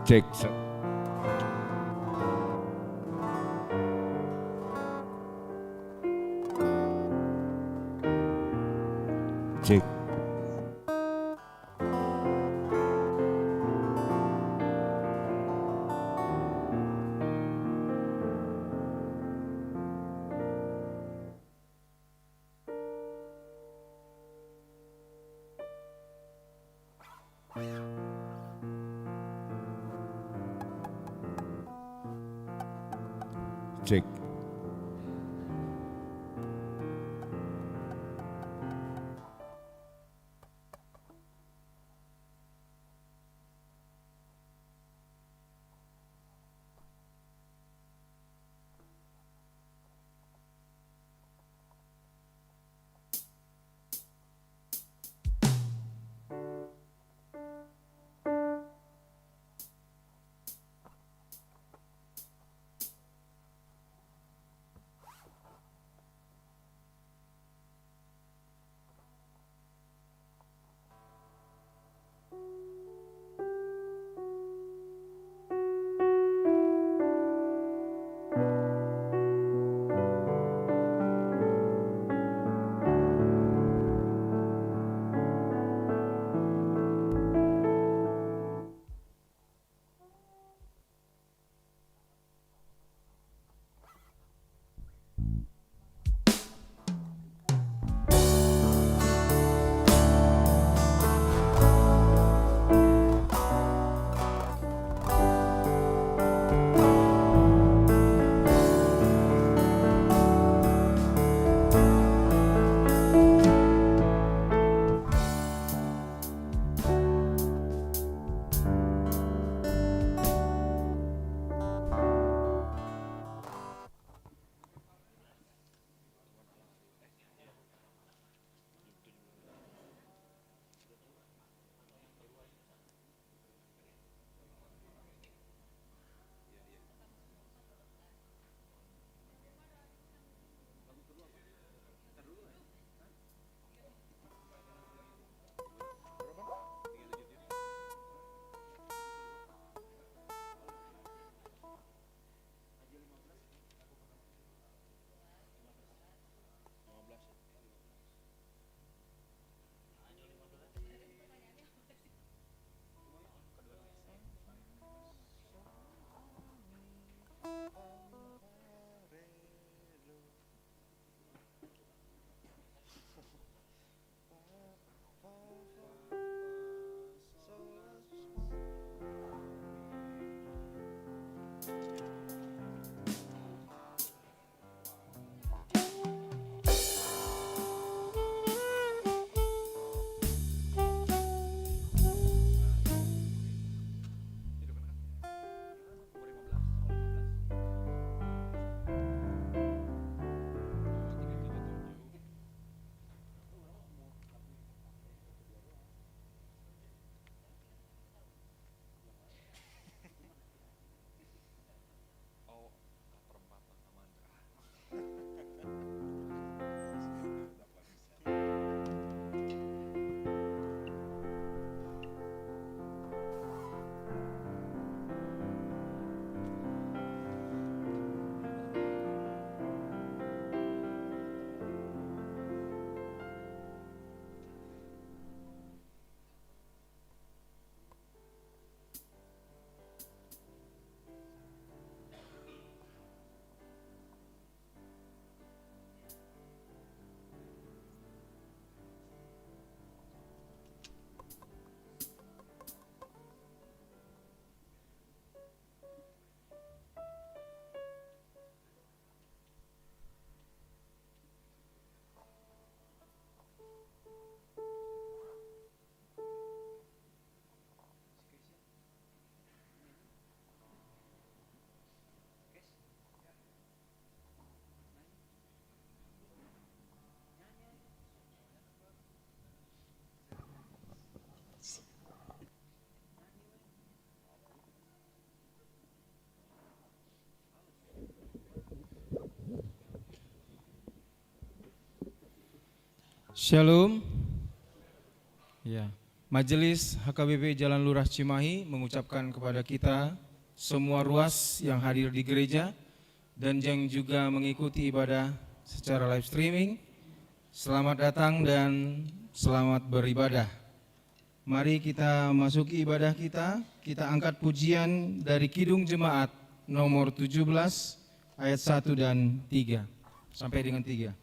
Cek. Cek. Cek. Shalom. Ya. Majelis HKBP Jalan Lurah Cimahi mengucapkan kepada kita semua ruas yang hadir di gereja dan yang juga mengikuti ibadah secara live streaming, selamat datang dan selamat beribadah. Mari kita masuki ibadah kita angkat pujian dari Kidung Jemaat nomor 17 ayat 1 dan 3 sampai dengan 3.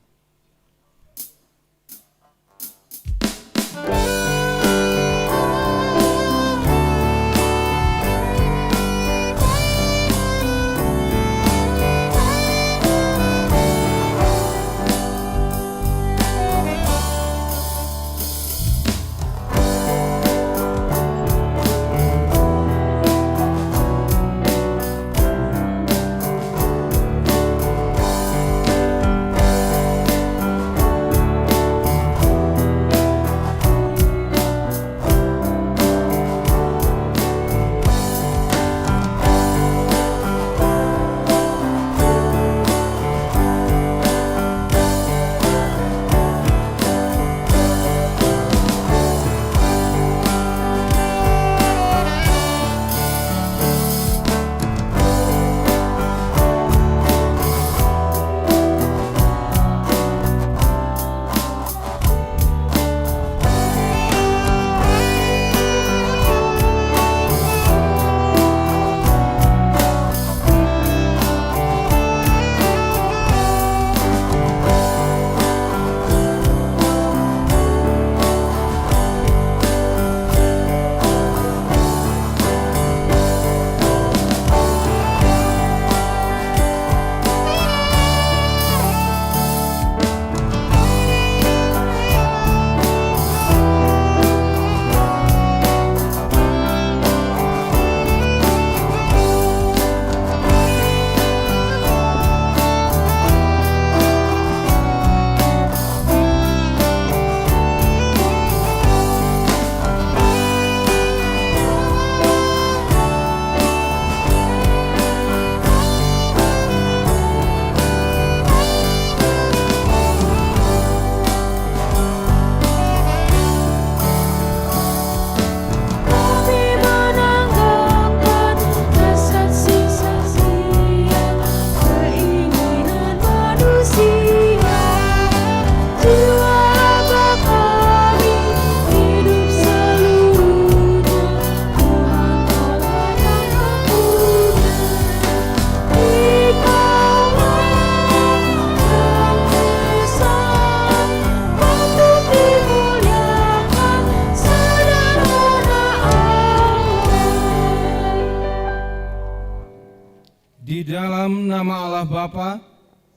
Di dalam nama Allah Bapa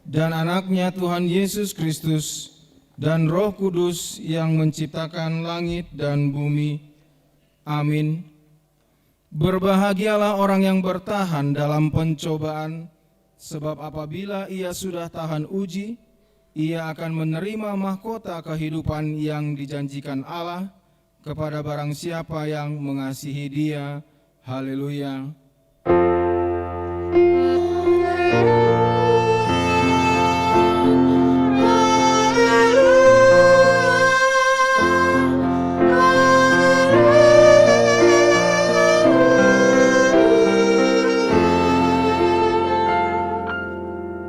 dan Anaknya Tuhan Yesus Kristus dan Roh Kudus yang menciptakan langit dan bumi. Amin. Berbahagialah orang yang bertahan dalam pencobaan, sebab apabila ia sudah tahan uji, ia akan menerima mahkota kehidupan yang dijanjikan Allah kepada barang siapa yang mengasihi Dia. Haleluya.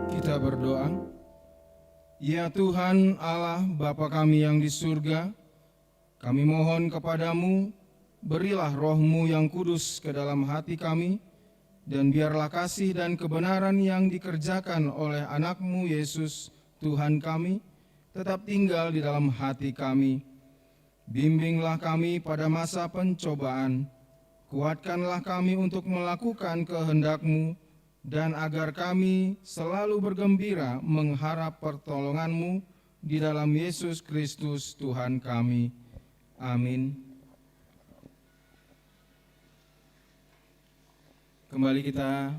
Kita berdoa. Ya Tuhan Allah Bapa kami yang di surga, kami mohon kepadamu, berilah roh-Mu yang kudus ke dalam hati kami, dan biarlah kasih dan kebenaran yang dikerjakan oleh anak-Mu Yesus Tuhan kami tetap tinggal di dalam hati kami. Bimbinglah kami pada masa pencobaan, kuatkanlah kami untuk melakukan kehendak-Mu, dan agar kami selalu bergembira mengharap pertolongan-Mu di dalam Yesus Kristus Tuhan kami. Amin. Kembali kita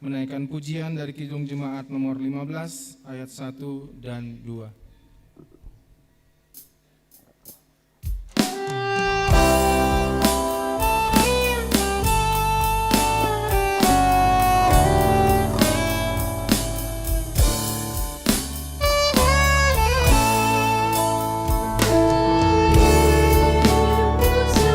menaikkan pujian dari Kidung Jemaat nomor 15 ayat 1 dan 2. Puji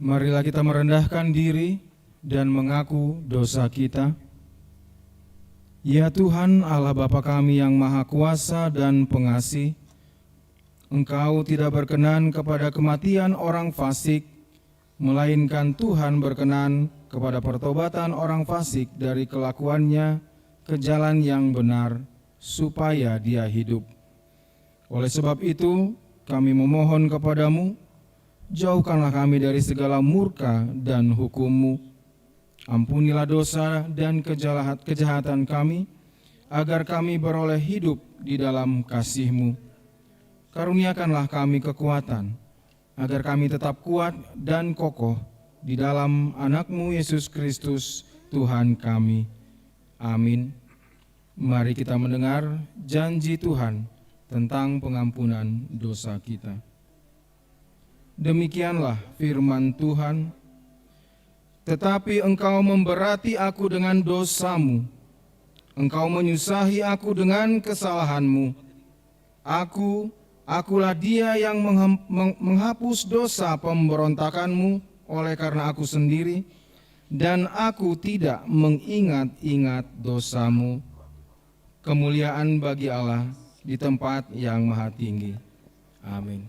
Marilah kita merendahkan diri dan mengaku dosa kita. Ya Tuhan Allah Bapa kami yang Maha Kuasa dan Pengasih, Engkau tidak berkenan kepada kematian orang fasik, melainkan Tuhan berkenan kepada pertobatan orang fasik dari kelakuannya ke jalan yang benar, supaya dia hidup. Oleh sebab itu, kami memohon kepadamu, jauhkanlah kami dari segala murka dan hukum-Mu. Ampunilah dosa dan kejahatan kami, agar kami beroleh hidup di dalam kasih-Mu. Karuniakanlah kami kekuatan, agar kami tetap kuat dan kokoh di dalam Anak-Mu Yesus Kristus, Tuhan kami. Amin. Mari kita mendengar janji Tuhan tentang pengampunan dosa kita. Demikianlah firman Tuhan, tetapi engkau memberati aku dengan dosamu, engkau menyusahi aku dengan kesalahanmu. Akulah dia yang menghapus dosa pemberontakanmu oleh karena aku sendiri, dan aku tidak mengingat-ingat dosamu. Kemuliaan bagi Allah di tempat yang maha tinggi. Amin.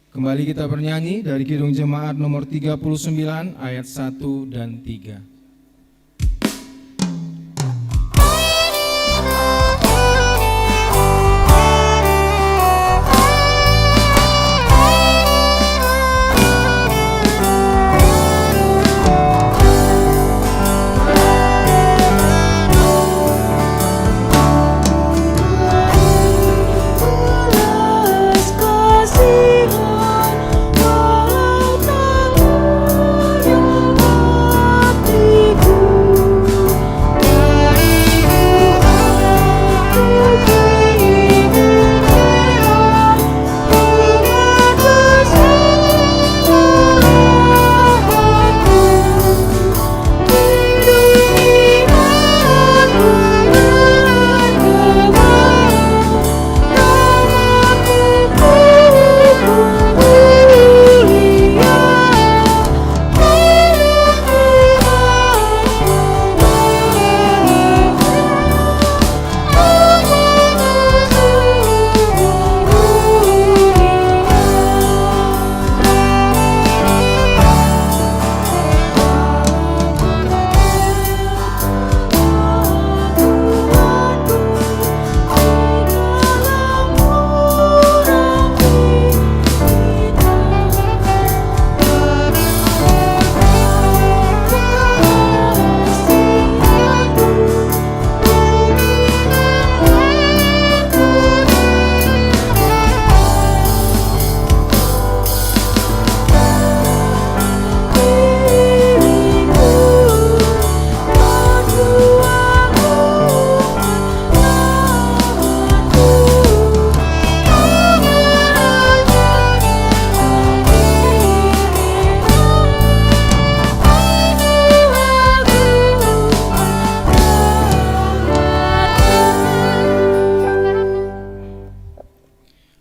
Kembali kita bernyanyi dari Kidung Jemaat nomor 39 ayat 1 dan 3.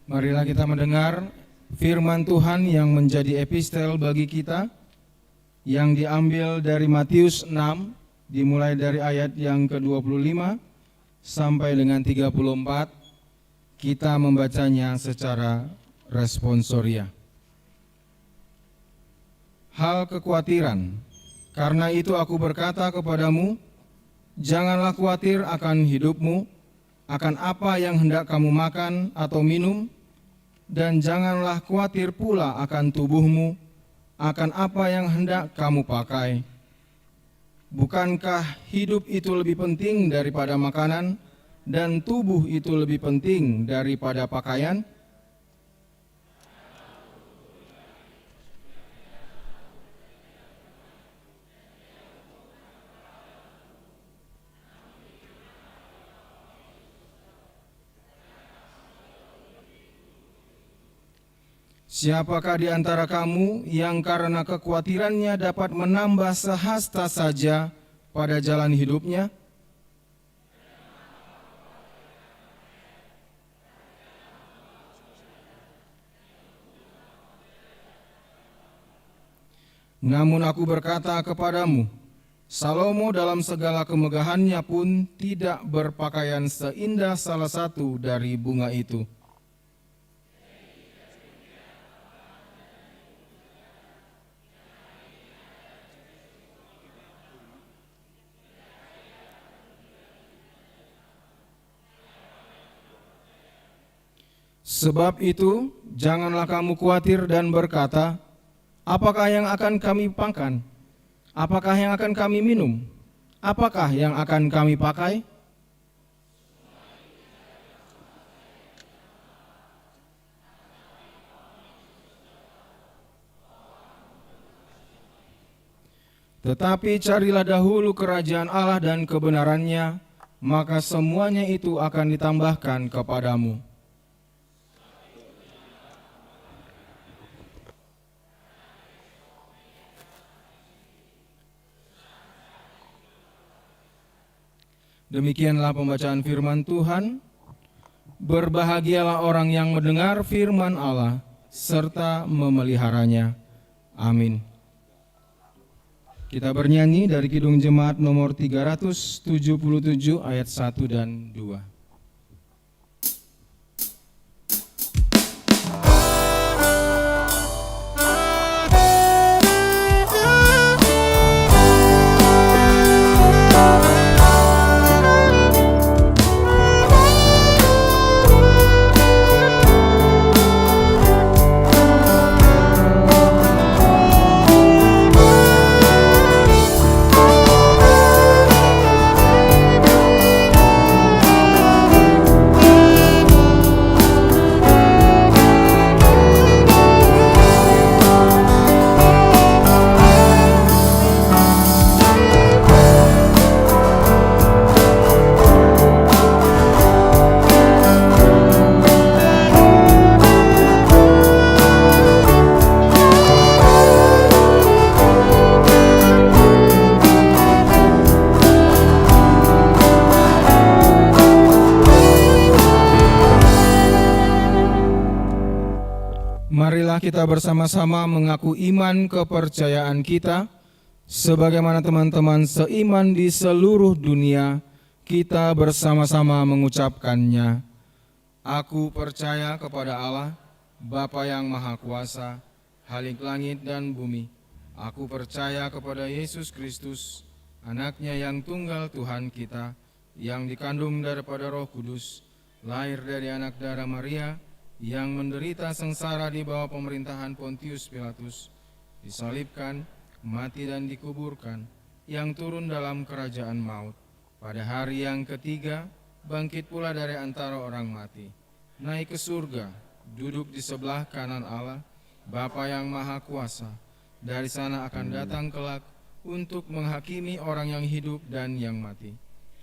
Marilah kita mendengar firman Tuhan yang menjadi epistel bagi kita, yang diambil dari Matius 6, dimulai dari ayat yang ke-25 sampai dengan 34. Kita membacanya secara responsoria. Hal kekhawatiran, karena itu aku berkata kepadamu, janganlah khawatir akan hidupmu, akan apa yang hendak kamu makan atau minum, dan janganlah khawatir pula akan tubuhmu, akan apa yang hendak kamu pakai. Bukankah hidup itu lebih penting daripada makanan, dan tubuh itu lebih penting daripada pakaian? Siapakah di antara kamu yang karena kekhawatirannya dapat menambah sehasta saja pada jalan hidupnya? Namun aku berkata kepadamu, Salomo dalam segala kemegahannya pun tidak berpakaian seindah salah satu dari bunga itu. Sebab itu, janganlah kamu khawatir dan berkata, apakah yang akan kami makan? Apakah yang akan kami minum? Apakah yang akan kami pakai? Tetapi carilah dahulu kerajaan Allah dan kebenarannya, maka semuanya itu akan ditambahkan kepadamu. Demikianlah pembacaan firman Tuhan. Berbahagialah orang yang mendengar firman Allah serta memeliharanya. Amin. Kita bernyanyi dari Kidung Jemaat nomor 377 ayat 1 dan 2. Marilah kita bersama-sama mengaku iman kepercayaan kita, sebagaimana teman-teman seiman di seluruh dunia, kita bersama-sama mengucapkannya. Aku percaya kepada Allah, Bapa yang Maha Kuasa, Khalik langit dan bumi. Aku percaya kepada Yesus Kristus, Anaknya yang tunggal Tuhan kita, yang dikandung daripada Roh Kudus, lahir dari anak darah Maria, yang menderita sengsara di bawah pemerintahan Pontius Pilatus, disalibkan, mati dan dikuburkan, yang turun dalam kerajaan maut. Pada hari yang ketiga, bangkit pula dari antara orang mati, naik ke surga, duduk di sebelah kanan Allah, Bapa yang Maha Kuasa. Dari sana akan datang kelak untuk menghakimi orang yang hidup dan yang mati.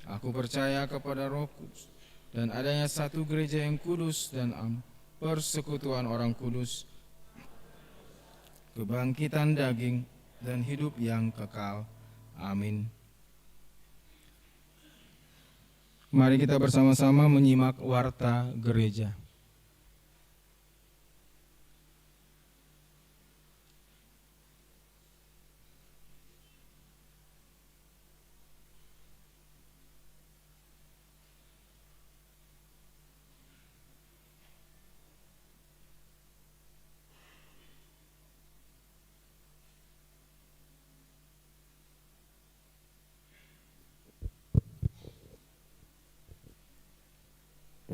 Aku percaya kepada Roh Kudus dan adanya satu gereja yang kudus dan am, persekutuan orang kudus, kebangkitan daging, dan hidup yang kekal. Amin. Mari kita bersama-sama menyimak warta gereja.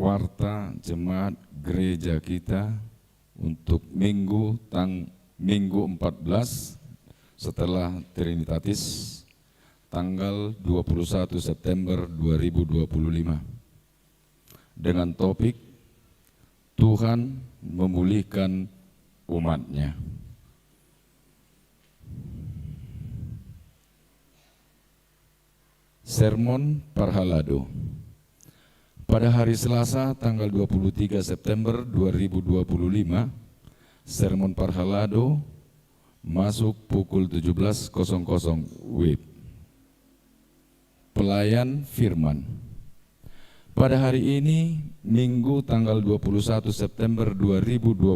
Warta jemaat gereja kita untuk minggu 14 setelah Trinitatis tanggal 21 September 2025 dengan topik Tuhan memulihkan umat-Nya. Sermon Parhalado. Pada hari Selasa tanggal 23 September 2025, Sermon Parhalado masuk pukul 17.00 WIB. Pelayan Firman. Pada hari ini, Minggu tanggal 21 September 2025,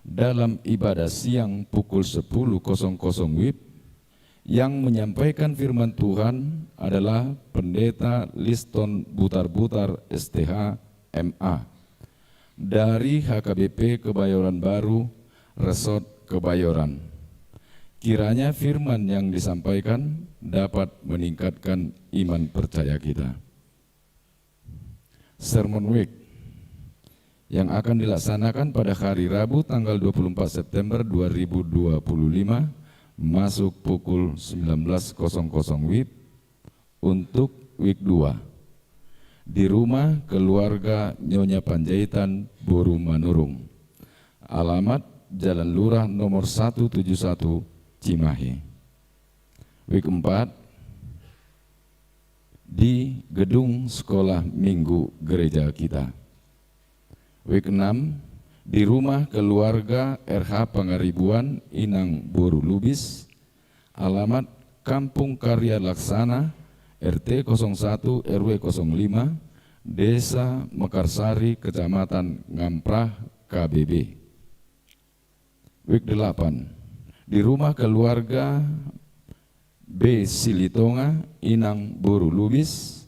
dalam ibadah siang pukul 10.00 WIB. Yang menyampaikan firman Tuhan adalah Pendeta Liston Butar-Butar STH MA dari HKBP Kebayoran Baru, Resort Kebayoran. Kiranya firman yang disampaikan dapat meningkatkan iman percaya kita. Sermon Week yang akan dilaksanakan pada hari Rabu tanggal 24 September 2025 masuk pukul 19.00 WIB untuk week 2 di rumah keluarga Nyonya Panjaitan, Boru Manurung. Alamat Jalan Lurah nomor 171 Cimahi. Week 4 di gedung sekolah minggu gereja kita. Week 6 di rumah keluarga RH Pangaribuan, Inang Boru Lubis. Alamat Kampung Karya Laksana, RT 01 RW 05, Desa Mekarsari, Kecamatan Ngamprah, KBB. Week 8 di rumah keluarga B. Silitonga, Inang Boru Lubis.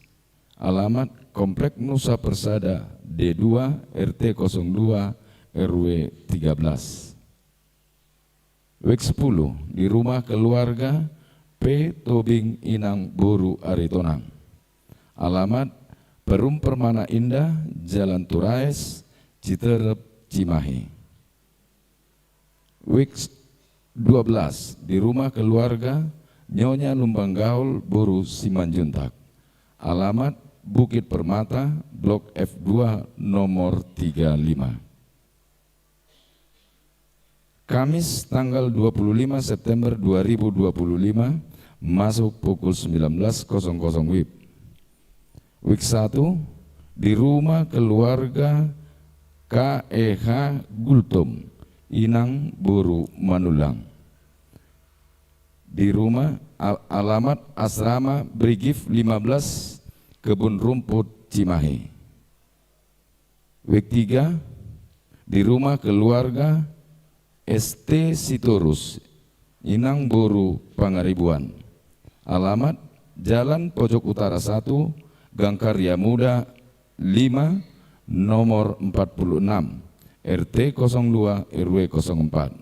Alamat Komplek Nusa Persada D2 RT 02 RW 13. Week 10 di rumah keluarga P. Tobing, Inang Boru Aritonang. Alamat Perum Permana Indah, Jalan Turaes, Citerep, Cimahi. Week 12 di rumah keluarga Nyonya Lumbang Gaul, Boru Simanjuntak. Alamat Bukit Permata, Blok F2 nomor 35. Kamis tanggal 25 September 2025 masuk pukul 19.00 WIB. Week 1 di rumah keluarga KEH Gultom, Inang Boru Manulang. Di rumah alamat Asrama Brigif 15 Kebun Rumput, Cimahi. Week 3 di rumah keluarga ST Sitorus, Inang Boru Pangaribuan. Alamat Jalan Pojok Utara 1, Gang Karya Muda 5, nomor 46, RT 02 RW 04.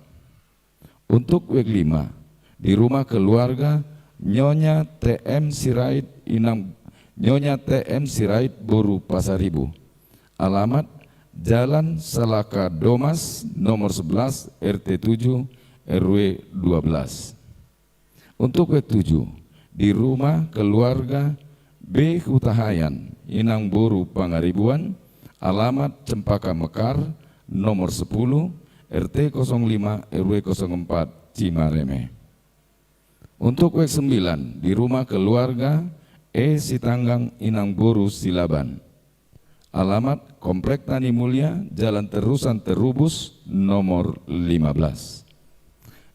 Untuk week 5 di rumah keluarga Nyonya TM Sirait, Nyonya TM Sirait, Boru Pasaribu. Alamat Jalan Salaka Domas nomor 11 RT 7 RW 12. Untuk week 7 di rumah keluarga B. Hutahayan, Inang Boru Pangaribuan. Alamat Cempaka Mekar nomor 10 RT 05 RW 04 Cimareme. Untuk week 9 di rumah keluarga E. Sitanggang, Inang Boru Silaban. Alamat Komplek Tani Mulia, Jalan Terusan Terubus nomor 15.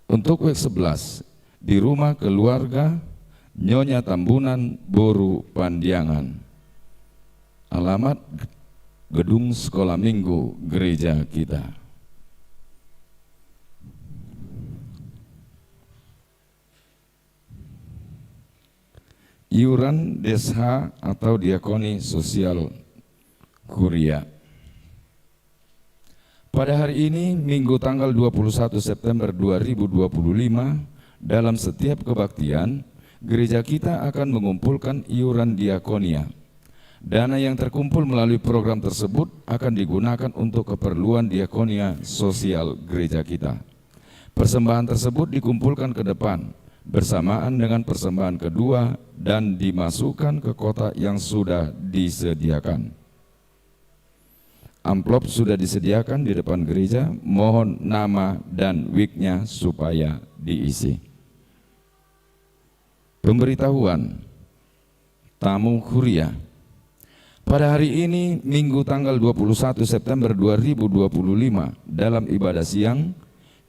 Untuk week 11 di rumah keluarga Nyonya Tambunan, Boru Pandiangan. Alamat Gedung Sekolah Minggu Gereja kita. Iuran Desha atau Diakoni Sosial Kuria. Pada hari ini, Minggu tanggal 21 September 2025, dalam setiap kebaktian, gereja kita akan mengumpulkan iuran diakonia. Dana yang terkumpul melalui program tersebut akan digunakan untuk keperluan diakonia sosial gereja kita. Persembahan tersebut dikumpulkan ke depan, bersamaan dengan persembahan kedua dan dimasukkan ke kotak yang sudah disediakan. Amplop sudah disediakan di depan gereja, mohon nama dan week-nya supaya diisi. Pemberitahuan tamu kuria. Pada hari ini, Minggu tanggal 21 September 2025, dalam ibadah siang,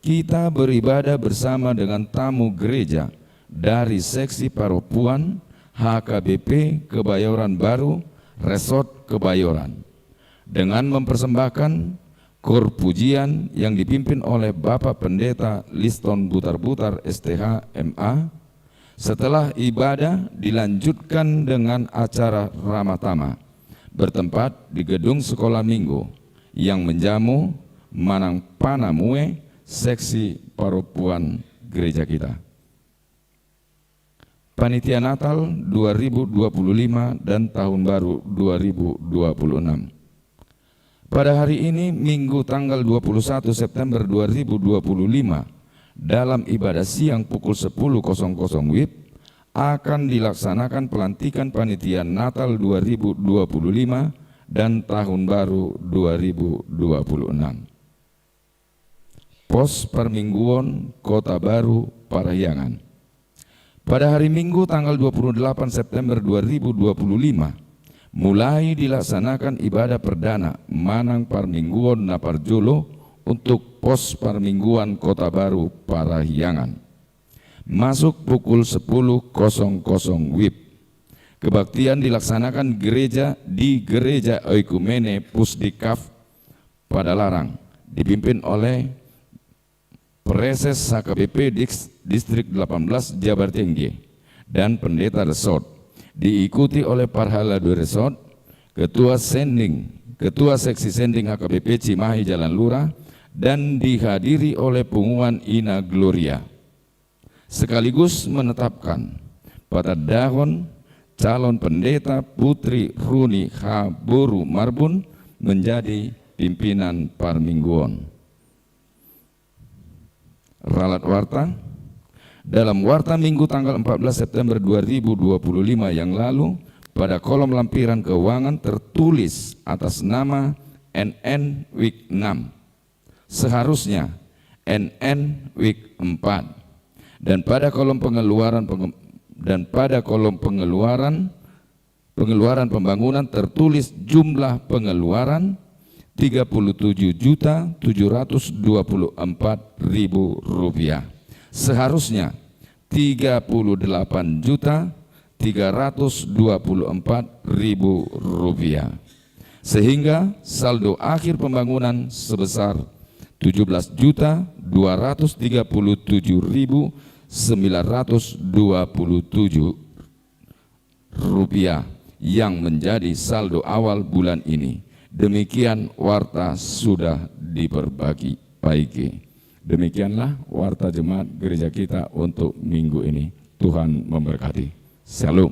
kita beribadah bersama dengan tamu gereja dari seksi Paropuan HKBP Kebayoran Baru, Resort Kebayoran, dengan mempersembahkan Kor pujian yang dipimpin oleh Bapak Pendeta Liston Butar-Butar STH MA. Setelah ibadah dilanjutkan dengan acara ramah tamah bertempat di gedung sekolah minggu yang menjamu Manang Panamue seksi Paropuan gereja kita. Panitia Natal 2025 dan Tahun Baru 2026. Pada hari ini Minggu tanggal 21 September 2025 dalam ibadah siang pukul 10.00 WIB akan dilaksanakan pelantikan Panitia Natal 2025 dan Tahun Baru 2026. Pos Parmingguan Kota Baru Parahyangan. Pada hari Minggu tanggal 28 September 2025 mulai dilaksanakan ibadah perdana Manang Parmingguan Naparjolo untuk Pos Parmingguan Kota Baru Parahyangan. Masuk pukul 10.00 WIB. Kebaktian dilaksanakan di Gereja Oikumene Pusdikaf Padalarang, dipimpin oleh Preses HKBP Distrik 18 Jabar Tinggi dan Pendeta Resort, diikuti oleh Parhala Dua Resort, Ketua Seksi Sending HKBP Cimahi Jalan Lurah, dan dihadiri oleh Punguan Ina Gloria. Sekaligus menetapkan pada dahon calon pendeta Putri Runi H. Boru Marbun menjadi pimpinan Parmingguan. Ralat Warta. Dalam Warta Minggu tanggal 14 September 2025 yang lalu, pada kolom lampiran keuangan tertulis atas nama NN Week 6. Seharusnya NN Week 4. Dan pada kolom pengeluaran pembangunan tertulis jumlah pengeluaran Rp37.724.000. Seharusnya Rp308.324.000, sehingga saldo akhir pembangunan sebesar Rp17.237.927 yang menjadi saldo awal bulan ini. Demikian warta sudah diperbaiki. Demikianlah warta jemaat gereja kita untuk minggu ini. Tuhan memberkati. Shalom.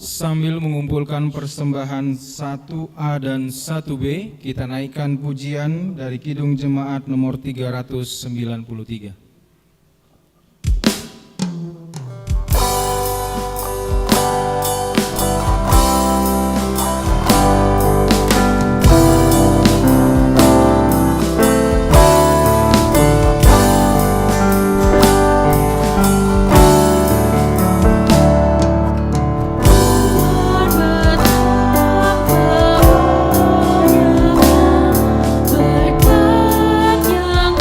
Sambil mengumpulkan persembahan 1A dan 1B, kita naikkan pujian dari Kidung Jemaat nomor 393. Berkat yang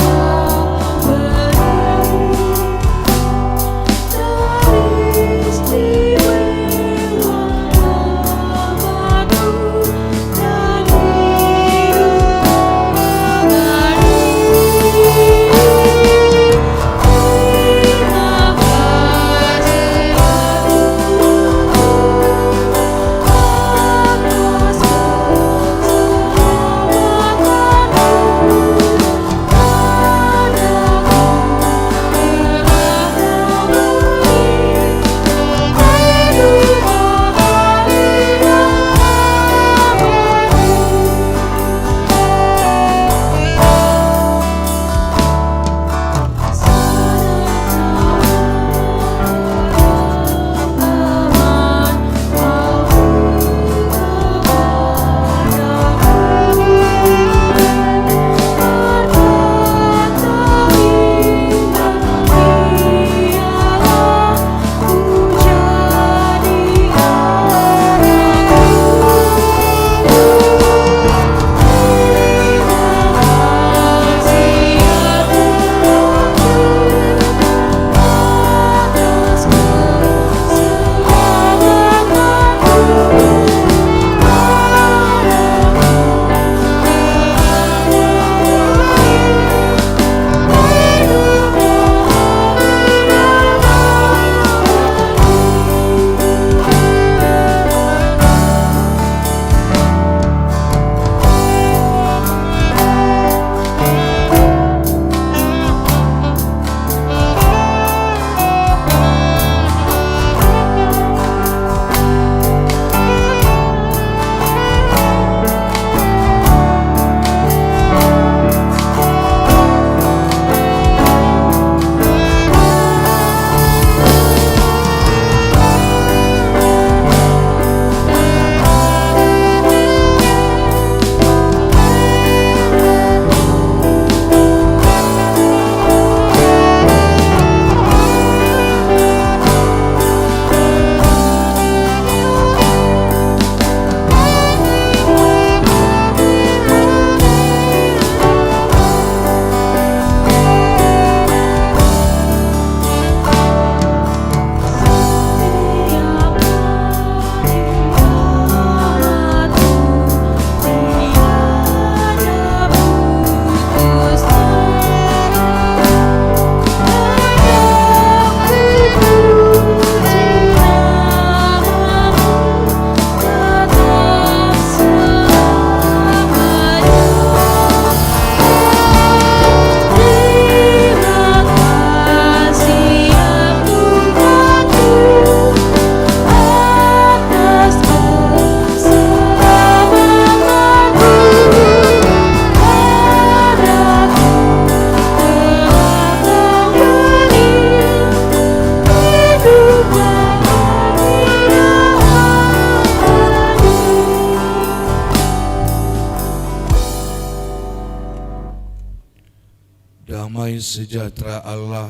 damai sejahtera Allah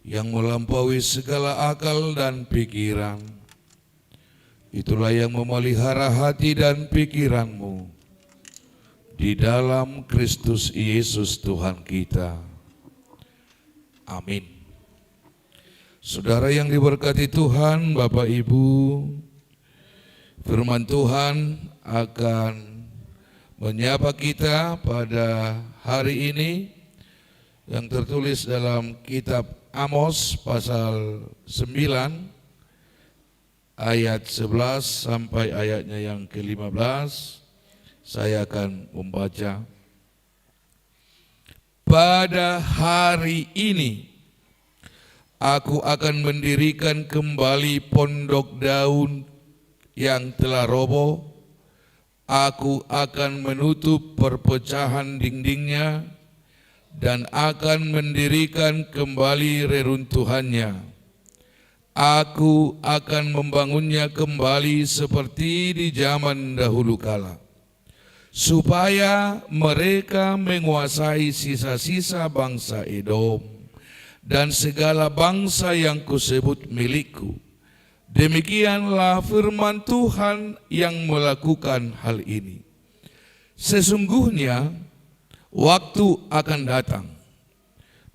yang melampaui segala akal dan pikiran, itulah yang memelihara hati dan pikiranmu di dalam Kristus Yesus Tuhan kita. Amin. Saudara yang diberkati Tuhan, Bapak Ibu, firman Tuhan akan menyapa kita pada hari ini yang tertulis dalam kitab Amos pasal 9 ayat 11 sampai ayatnya yang ke-15. Saya akan membaca. Pada hari ini aku akan mendirikan kembali pondok daun yang telah roboh. Aku akan menutup perpecahan dindingnya dan akan mendirikan kembali reruntuhannya. Aku akan membangunnya kembali seperti di zaman dahulu kala, supaya mereka menguasai sisa-sisa bangsa Edom dan segala bangsa yang kusebut milikku. Demikianlah firman Tuhan yang melakukan hal ini. Sesungguhnya waktu akan datang,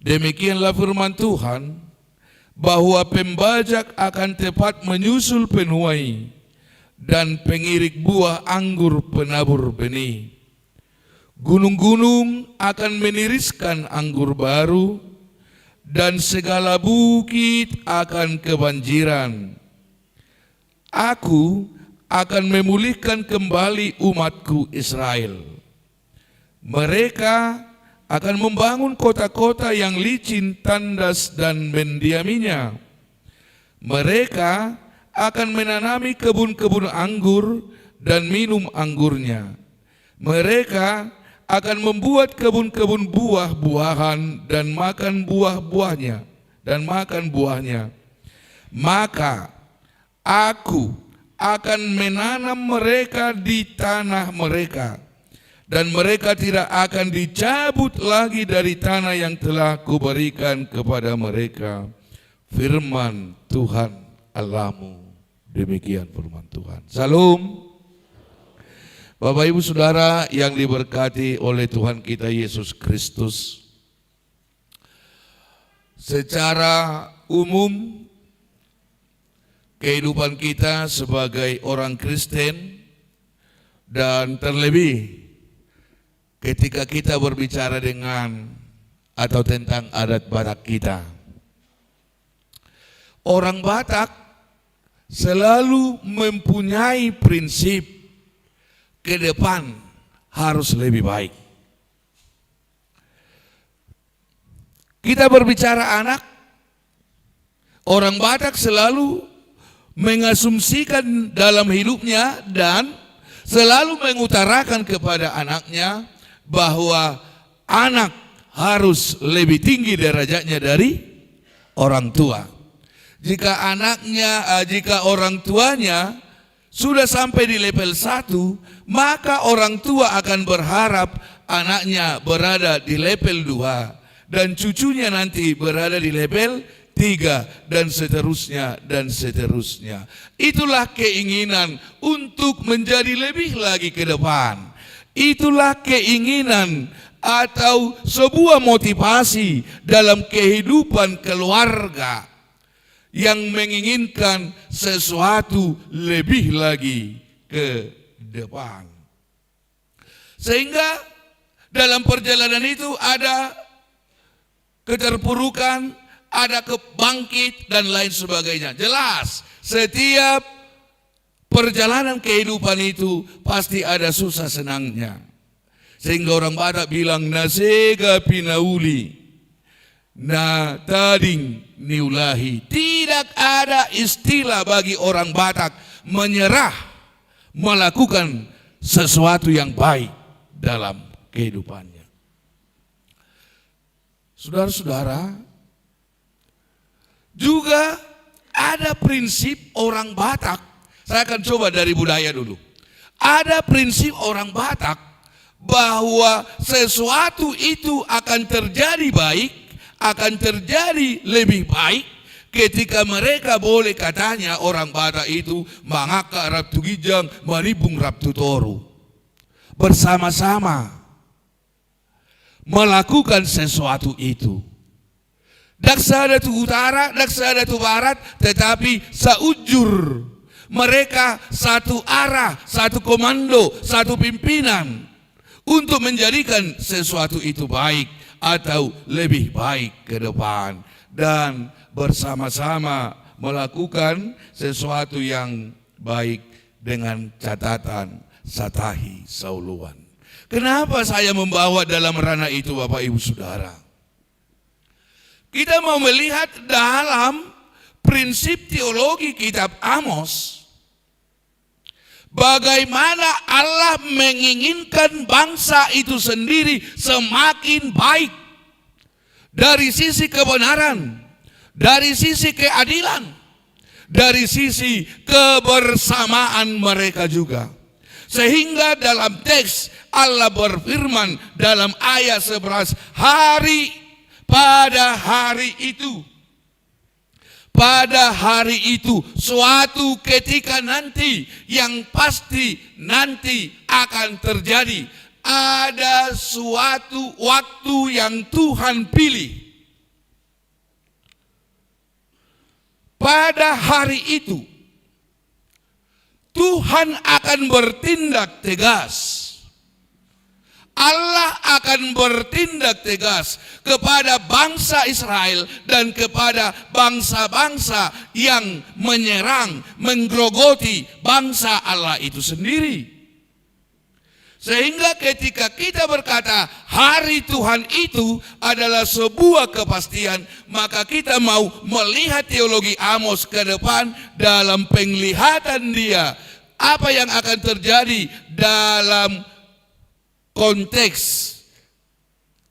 demikianlah firman Tuhan, bahwa pembajak akan tepat menyusul penuai dan pengirik buah anggur penabur benih. Gunung-gunung akan meniriskan anggur baru dan segala bukit akan kebanjiran. Aku akan memulihkan kembali umatku Israel. Mereka akan membangun kota-kota yang licin, tandas dan mendiaminya. Mereka akan menanami kebun-kebun anggur dan minum anggurnya. Mereka akan membuat kebun-kebun buah-buahan dan makan buahnya. Maka aku akan menanam mereka di tanah mereka, dan mereka tidak akan dicabut lagi dari tanah yang telah kuberikan kepada mereka. Firman Tuhan Allahmu. Demikian firman Tuhan. Salam. Bapak Ibu Saudara yang diberkati oleh Tuhan kita Yesus Kristus, secara umum kehidupan kita sebagai orang Kristen, dan terlebih ketika kita berbicara dengan atau tentang adat Batak kita, orang Batak selalu mempunyai prinsip ke depan harus lebih baik. Kita berbicara anak, orang Batak selalu mengasumsikan dalam hidupnya dan selalu mengutarakan kepada anaknya bahwa anak harus lebih tinggi derajatnya dari orang tua. Jika orang tuanya sudah sampai di level 1, maka orang tua akan berharap anaknya berada di level 2 dan cucunya nanti berada di level 3 dan seterusnya dan seterusnya. Itulah keinginan untuk menjadi lebih lagi ke depan. Itulah keinginan atau sebuah motivasi dalam kehidupan keluarga yang menginginkan sesuatu lebih lagi ke depan. Sehingga dalam perjalanan itu ada keterpurukan, ada kebangkit dan lain sebagainya. Jelas, setiap perjalanan kehidupan itu pasti ada susah senangnya. Sehingga orang Batak bilang nasega pinauli, na tading niulahi. Tidak ada istilah bagi orang Batak menyerah melakukan sesuatu yang baik dalam kehidupannya. Saudara-saudara, juga ada prinsip orang Batak. Saya akan coba dari budaya dulu. Ada prinsip orang Batak bahwa sesuatu itu akan terjadi baik, akan terjadi lebih baik ketika mereka boleh katanya orang Batak itu mangaka Rabtu Gijang, maribung Rabtu Toru. Bersama-sama melakukan sesuatu itu. Daksada tu utara, daksada tu barat, tetapi saujur. Mereka satu arah, satu komando, satu pimpinan untuk menjadikan sesuatu itu baik atau lebih baik ke depan. Dan bersama-sama melakukan sesuatu yang baik dengan catatan satahi sauluan. Kenapa saya membawa dalam ranah itu Bapak Ibu Saudara? Kita mau melihat dalam prinsip teologi kitab Amos, bagaimana Allah menginginkan bangsa itu sendiri semakin baik dari sisi kebenaran, dari sisi keadilan, dari sisi kebersamaan mereka juga. Sehingga dalam teks Allah berfirman dalam ayat 11, pada hari itu, suatu ketika nanti yang pasti nanti akan terjadi. Ada suatu waktu yang Tuhan pilih. Pada hari itu, Tuhan akan bertindak tegas. Allah akan bertindak tegas kepada bangsa Israel dan kepada bangsa-bangsa yang menyerang, menggerogoti bangsa Allah itu sendiri. Sehingga ketika kita berkata hari Tuhan itu adalah sebuah kepastian, maka kita mau melihat teologi Amos ke depan dalam penglihatan dia. Apa yang akan terjadi dalam konteks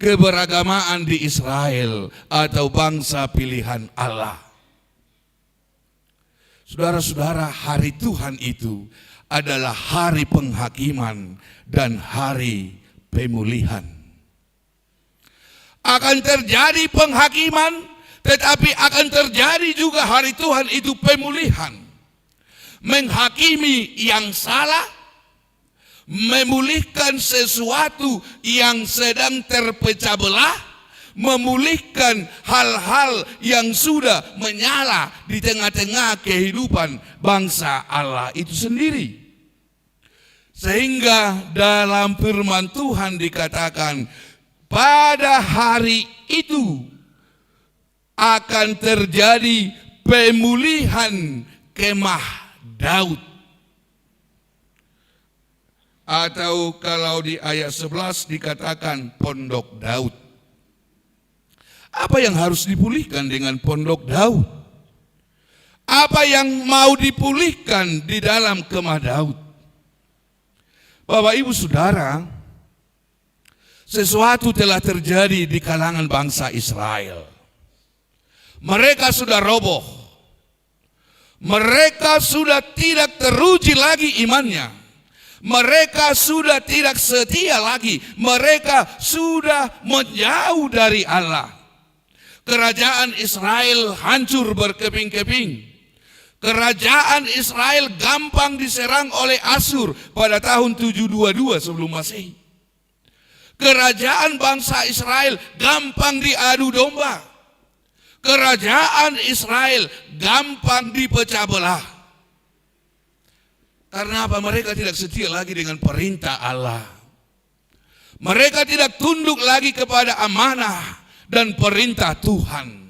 keberagamaan di Israel atau bangsa pilihan Allah. Saudara-saudara, hari Tuhan itu adalah hari penghakiman dan hari pemulihan. Akan terjadi penghakiman, tetapi akan terjadi juga hari Tuhan itu pemulihan. Menghakimi yang salah, memulihkan sesuatu yang sedang terpecah belah, memulihkan hal-hal yang sudah menyala di tengah-tengah kehidupan bangsa Allah itu sendiri. Sehingga dalam firman Tuhan dikatakan, pada hari itu akan terjadi pemulihan kemah Daud. Atau kalau di ayat 11 dikatakan pondok Daud. Apa yang harus dipulihkan dengan pondok Daud? Apa yang mau dipulihkan di dalam kemah Daud? Bapak Ibu Saudara, sesuatu telah terjadi di kalangan bangsa Israel. Mereka sudah roboh. Mereka sudah tidak teruji lagi imannya. Mereka sudah tidak setia lagi. Mereka sudah menjauh dari Allah. Kerajaan Israel hancur berkeping-keping. Kerajaan Israel gampang diserang oleh Asyur pada tahun 722 sebelum Masehi. Kerajaan bangsa Israel gampang diadu domba. Kerajaan Israel gampang dipecah belah. Karena apa? Mereka tidak setia lagi dengan perintah Allah. Mereka tidak tunduk lagi kepada amanah dan perintah Tuhan.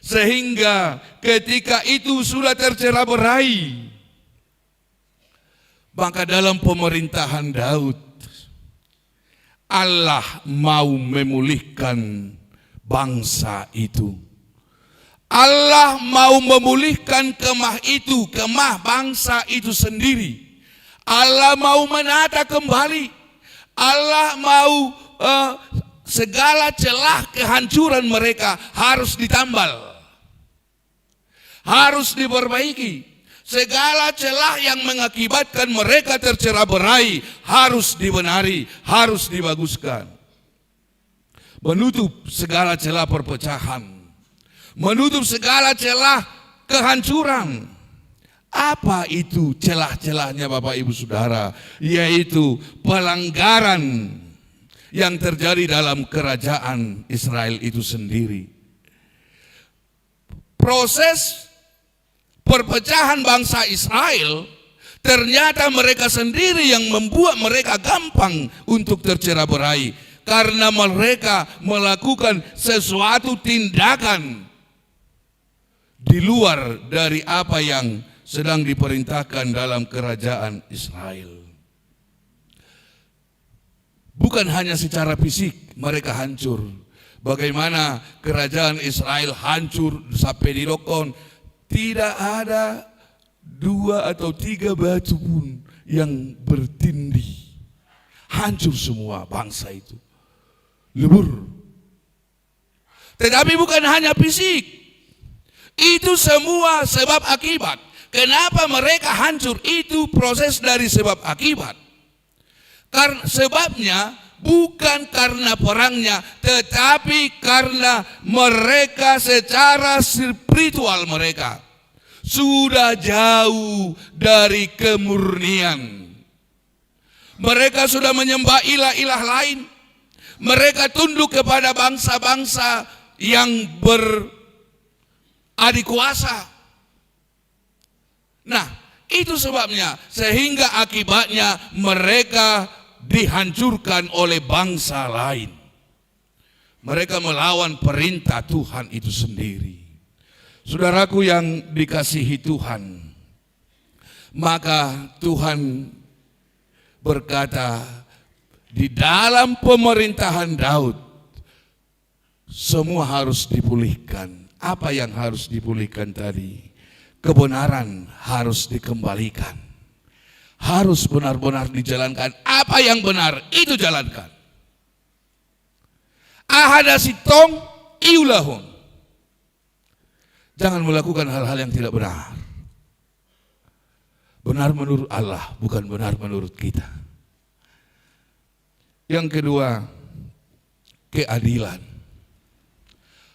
Sehingga ketika itu sudah tercerai-berai, maka dalam pemerintahan Daud, Allah mau memulihkan bangsa itu. Allah mau memulihkan kemah itu, kemah bangsa itu sendiri. Allah mau menata kembali. Allah mau segala celah kehancuran mereka harus ditambal. Harus diperbaiki. Segala celah yang mengakibatkan mereka tercerai-berai harus dibenari, harus dibaguskan. Menutup segala celah perpecahan, menutup segala celah kehancuran. Apa itu celah-celahnya Bapak Ibu Saudara? Yaitu pelanggaran yang terjadi dalam kerajaan Israel itu sendiri. Proses perpecahan bangsa Israel, ternyata mereka sendiri yang membuat mereka gampang untuk tercerai-berai. Karena mereka melakukan sesuatu tindakan di luar dari apa yang sedang diperintahkan dalam kerajaan Israel. Bukan hanya secara fisik mereka hancur. Bagaimana kerajaan Israel hancur sampai di Dokon. Tidak ada 2 atau 3 batu pun yang bertindih. Hancur semua bangsa itu. Lebur. Tetapi bukan hanya fisik. Itu semua sebab akibat. Kenapa mereka hancur? Itu proses dari sebab akibat. Karena sebabnya bukan karena perangnya, tetapi karena mereka secara spiritual mereka sudah jauh dari kemurnian. Mereka sudah menyembah ilah-ilah lain. Mereka tunduk kepada bangsa-bangsa yang beradik kuasa. Nah, itu sebabnya sehingga akibatnya mereka dihancurkan oleh bangsa lain. Mereka melawan perintah Tuhan itu sendiri. Saudaraku yang dikasihi Tuhan, maka Tuhan berkata di dalam pemerintahan Daud semua harus dipulihkan. Apa yang harus dipulihkan tadi? Kebenaran harus dikembalikan. Harus benar-benar dijalankan. Apa yang benar itu jalankan. Ahadasitong iulahun. Jangan melakukan hal-hal yang tidak benar. Benar menurut Allah, bukan benar menurut kita. Yang kedua, keadilan.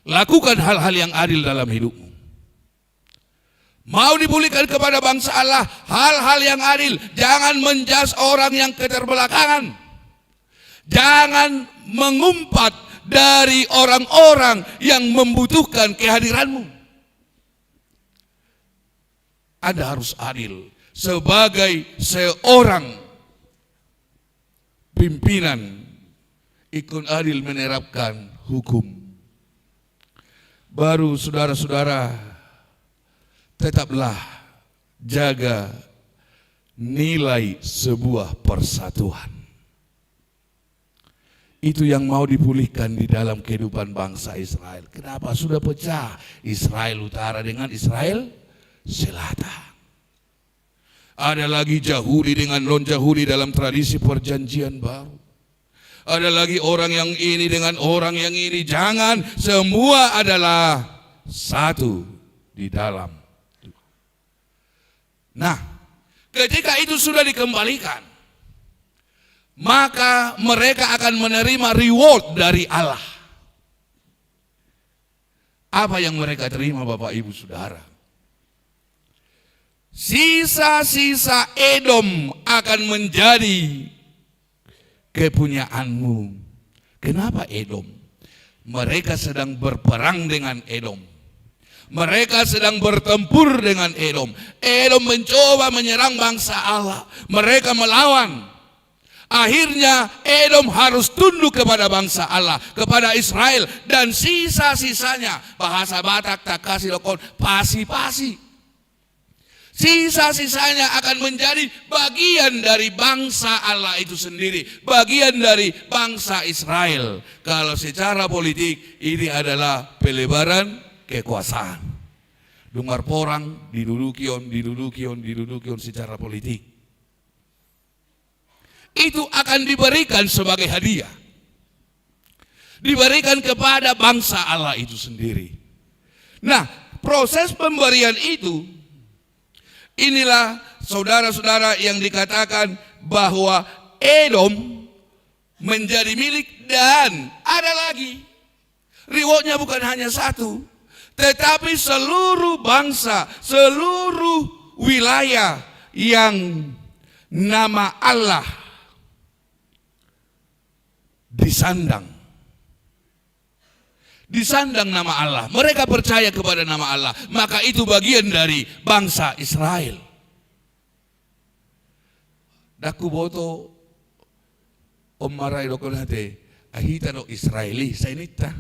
Lakukan hal-hal yang adil dalam hidupmu. Mau dipulihkan kepada bangsa Allah hal-hal yang adil. Jangan menjas orang yang keterbelakangan. Jangan mengumpat dari orang-orang yang membutuhkan kehadiranmu. Anda harus adil sebagai seorang pimpinan. Ikut adil menerapkan hukum. Baru saudara-saudara tetaplah jaga nilai sebuah persatuan. Itu yang mau dipulihkan di dalam kehidupan bangsa Israel. Kenapa sudah pecah Israel Utara dengan Israel Selatan? Ada lagi Yahudi dengan non-Yahudi dalam tradisi perjanjian baru. Ada lagi orang yang ini dengan orang yang ini. Jangan, semua adalah satu di dalam. Nah, ketika itu sudah dikembalikan, maka mereka akan menerima reward dari Allah. Apa yang mereka terima Bapak Ibu Saudara? Sisa-sisa Edom akan menjadi kepunyaanmu. Kenapa Edom? Mereka sedang berperang dengan Edom. Mereka sedang bertempur dengan Edom. Edom mencoba menyerang bangsa Allah. Mereka melawan. Akhirnya Edom harus tunduk kepada bangsa Allah, kepada Israel. Dan sisa-sisanya, bahasa Batak tak kasih lokon, pasi-pasi. Sisa-sisanya akan menjadi bagian dari bangsa Allah itu sendiri. Bagian dari bangsa Israel. Kalau secara politik ini adalah pelebaran kekuasaan. Dengar porang, didudukion secara politik. Itu akan diberikan sebagai hadiah. Diberikan kepada bangsa Allah itu sendiri. Nah, proses pemberian itu inilah saudara-saudara yang dikatakan bahwa Edom menjadi milik, dan ada lagi. Rewardnya bukan hanya satu, tetapi seluruh bangsa, seluruh wilayah yang nama Allah disandang nama Allah. Mereka percaya kepada nama Allah, maka itu bagian dari bangsa Israel. Daku boto omarai dokon hate ahita no Israeli sainita.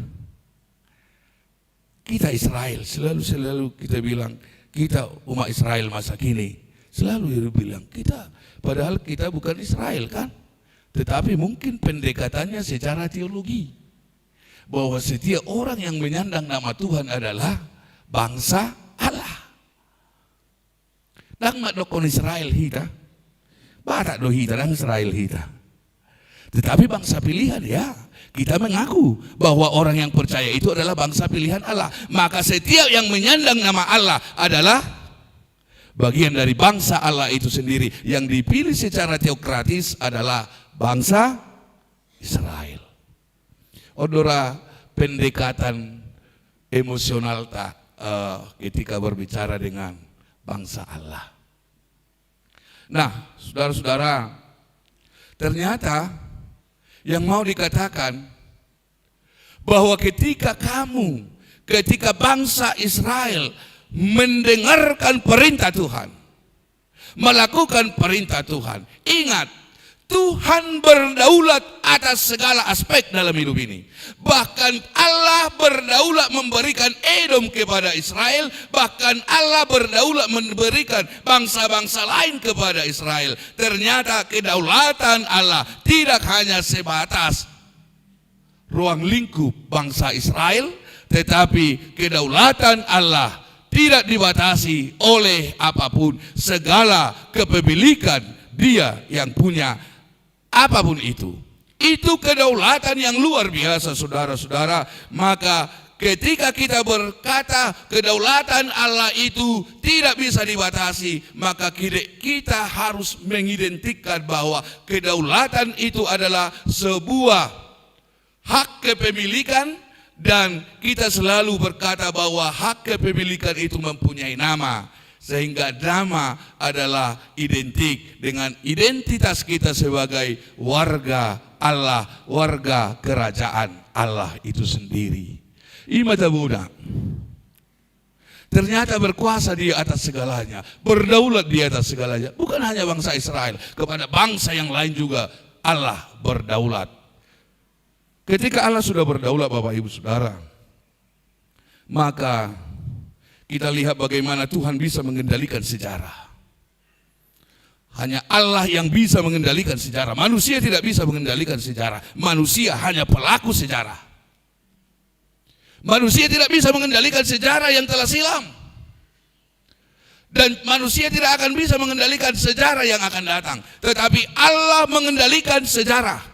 Kita Israel, selalu kita bilang kita umat Israel masa kini. Selalu bilang kita, padahal kita bukan Israel kan. Tetapi mungkin pendekatannya secara teologi, bahwa setiap orang yang menyandang nama Tuhan adalah bangsa Allah. Dang mat dokon Israel hita, batak do hita dang Israel hita. Tetapi bangsa pilihan ya, kita mengaku bahwa orang yang percaya itu adalah bangsa pilihan Allah. Maka setiap yang menyandang nama Allah adalah bagian dari bangsa Allah itu sendiri. Yang dipilih secara teokratis adalah bangsa Israel. Odora pendekatan emosional tak ketika berbicara dengan bangsa Allah. Nah, saudara-saudara, ternyata yang mau dikatakan bahwa ketika bangsa Israel mendengarkan perintah Tuhan, melakukan perintah Tuhan, ingat, Tuhan berdaulat atas segala aspek dalam hidup ini. Bahkan Allah berdaulat memberikan Edom kepada Israel. Bahkan Allah berdaulat memberikan bangsa-bangsa lain kepada Israel. Ternyata kedaulatan Allah tidak hanya sebatas ruang lingkup bangsa Israel, tetapi kedaulatan Allah tidak dibatasi oleh apapun. Segala kepemilikan Dia yang punya apapun itu kedaulatan yang luar biasa, saudara-saudara. Maka ketika kita berkata kedaulatan Allah itu tidak bisa dibatasi, maka kita harus mengidentikan bahwa kedaulatan itu adalah sebuah hak kepemilikan, dan kita selalu berkata bahwa hak kepemilikan itu mempunyai nama. Sehingga nama adalah identik dengan identitas kita sebagai warga Allah, warga kerajaan Allah itu sendiri. Imata muda, ternyata berkuasa di atas segalanya, berdaulat di atas segalanya. Bukan hanya bangsa Israel, kepada bangsa yang lain juga Allah berdaulat. Ketika Allah sudah berdaulat, Bapak Ibu Saudara, maka kita lihat bagaimana Tuhan bisa mengendalikan sejarah. Hanya Allah yang bisa mengendalikan sejarah. Manusia tidak bisa mengendalikan sejarah. Manusia hanya pelaku sejarah. Manusia tidak bisa mengendalikan sejarah yang telah silam. Dan manusia tidak akan bisa mengendalikan sejarah yang akan datang. Tetapi Allah mengendalikan sejarah.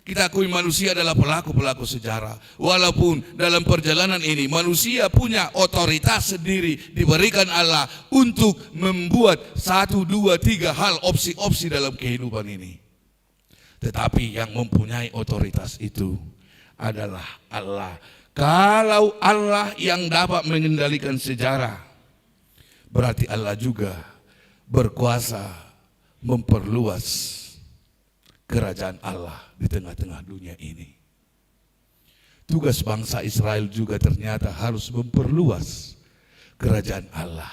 Kita akui manusia adalah pelaku-pelaku sejarah. Walaupun dalam perjalanan ini manusia punya otoritas sendiri diberikan Allah untuk membuat 1, 2, 3 hal, opsi-opsi dalam kehidupan ini. Tetapi yang mempunyai otoritas itu adalah Allah. Kalau Allah yang dapat mengendalikan sejarah, berarti Allah juga berkuasa memperluas kerajaan Allah di tengah-tengah dunia ini. Tugas bangsa Israel juga ternyata harus memperluas kerajaan Allah.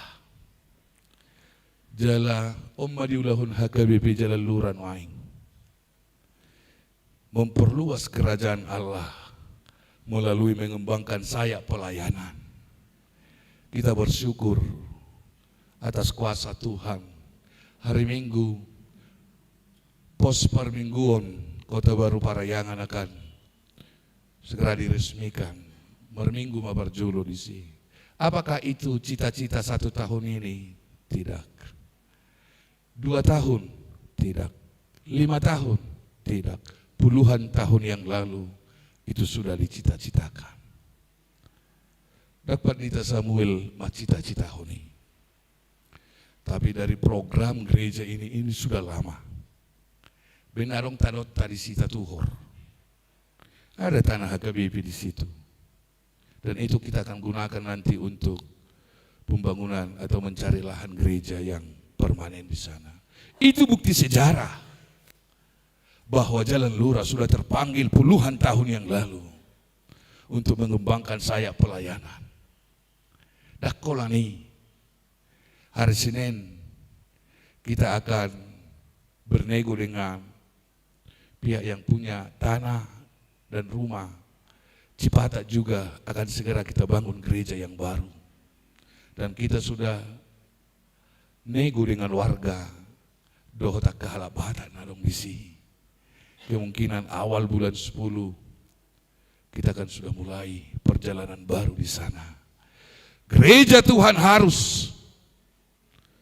Jala umma diulahun HKBP jala luran waing. Memperluas kerajaan Allah melalui mengembangkan sayap pelayanan. Kita bersyukur atas kuasa Tuhan. Hari Minggu pos permingguan Kota Baru Parayangan akan segera diresmikan. Merminggu mabarjulo di sini. Apakah itu cita-cita 1 tahun ini? Tidak. 2 tahun? Tidak. 5 tahun? Tidak. Puluhan tahun yang lalu itu sudah dicita-citakan. Dapat nita Samuel macita-cita ini. Tapi dari program gereja ini sudah lama. Benarong tanot tadi sita tuhor. Ada tanah HKBP di situ. Dan itu kita akan gunakan nanti untuk pembangunan atau mencari lahan gereja yang permanen di sana. Itu bukti sejarah bahwa Jalan Lurah sudah terpanggil puluhan tahun yang lalu untuk mengembangkan sayap pelayanan. Dakolani, hari Senin kita akan bernego dengan pihak yang punya tanah dan rumah. Cipatat juga akan segera kita bangun gereja yang baru. Dan kita sudah nego dengan warga dohota kehalabatan nadong bisi. Kemungkinan awal bulan 10 kita akan sudah mulai perjalanan baru di sana. Gereja Tuhan harus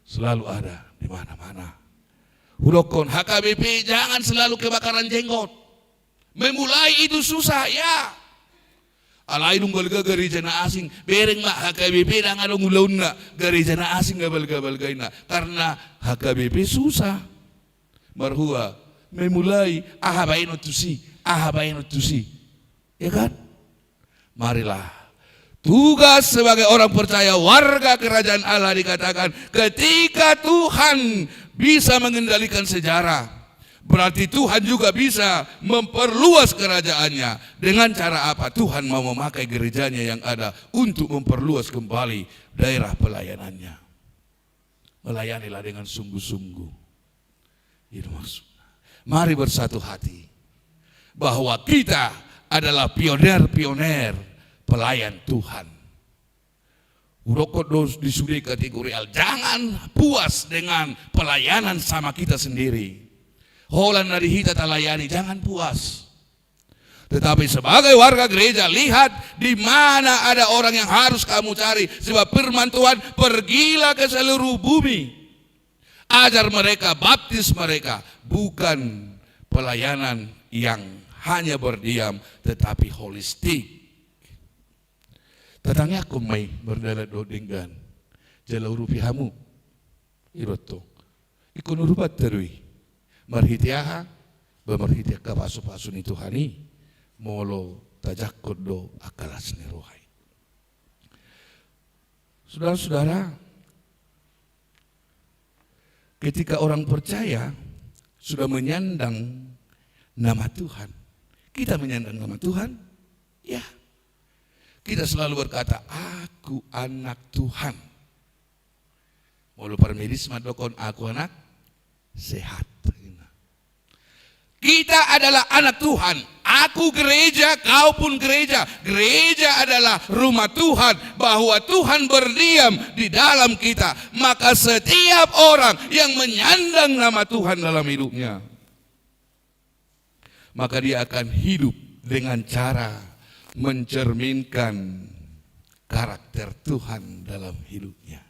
selalu ada di mana-mana. Hudokon HKBP jangan selalu kebakaran jenggot. Memulai itu susah ya. Alai dong balga gereja na asing bereng mak HKBP dan ada ngulaun na gereja na asing gak balga na karena HKBP susah. Marhua memulai ahabain otusi, ya kan? Marilah tugas sebagai orang percaya warga kerajaan Allah dikatakan ketika Tuhan bisa mengendalikan sejarah. Berarti Tuhan juga bisa memperluas kerajaannya. Dengan cara apa? Tuhan mau memakai gerejanya yang ada untuk memperluas kembali daerah pelayanannya. Melayanilah dengan sungguh-sungguh. Itu maksudnya. Mari bersatu hati bahwa kita adalah pioner-pioner pelayan Tuhan. Urokodos disudi kategori al. Jangan puas dengan pelayanan sama kita sendiri. Holan dari hita talayani, jangan puas. Tetapi sebagai warga gereja, lihat di mana ada orang yang harus kamu cari. Sebab firman Tuhan, pergilah ke seluruh bumi. Ajar mereka, baptis mereka. Bukan pelayanan yang hanya berdiam, tetapi holistik. Tetangnya aku may berdala dodenggan. Jalau rupihamu. Iroto. Ikon urubat terui. Marhitiaha, bemerhitiah kapasu-pasu ni Tuhani, molo tajak kodo akalas ni rohai. Saudara-saudara, ketika orang percaya sudah menyandang nama Tuhan, kita menyandang nama Tuhan, ya, kita selalu berkata, aku anak Tuhan. Molo parmedis madokon aku anak sehat. Kita adalah anak Tuhan. Aku gereja, kau pun gereja. Gereja adalah rumah Tuhan. Bahwa Tuhan berdiam di dalam kita. Maka setiap orang yang menyandang nama Tuhan dalam hidupnya, maka dia akan hidup dengan cara mencerminkan karakter Tuhan dalam hidupnya.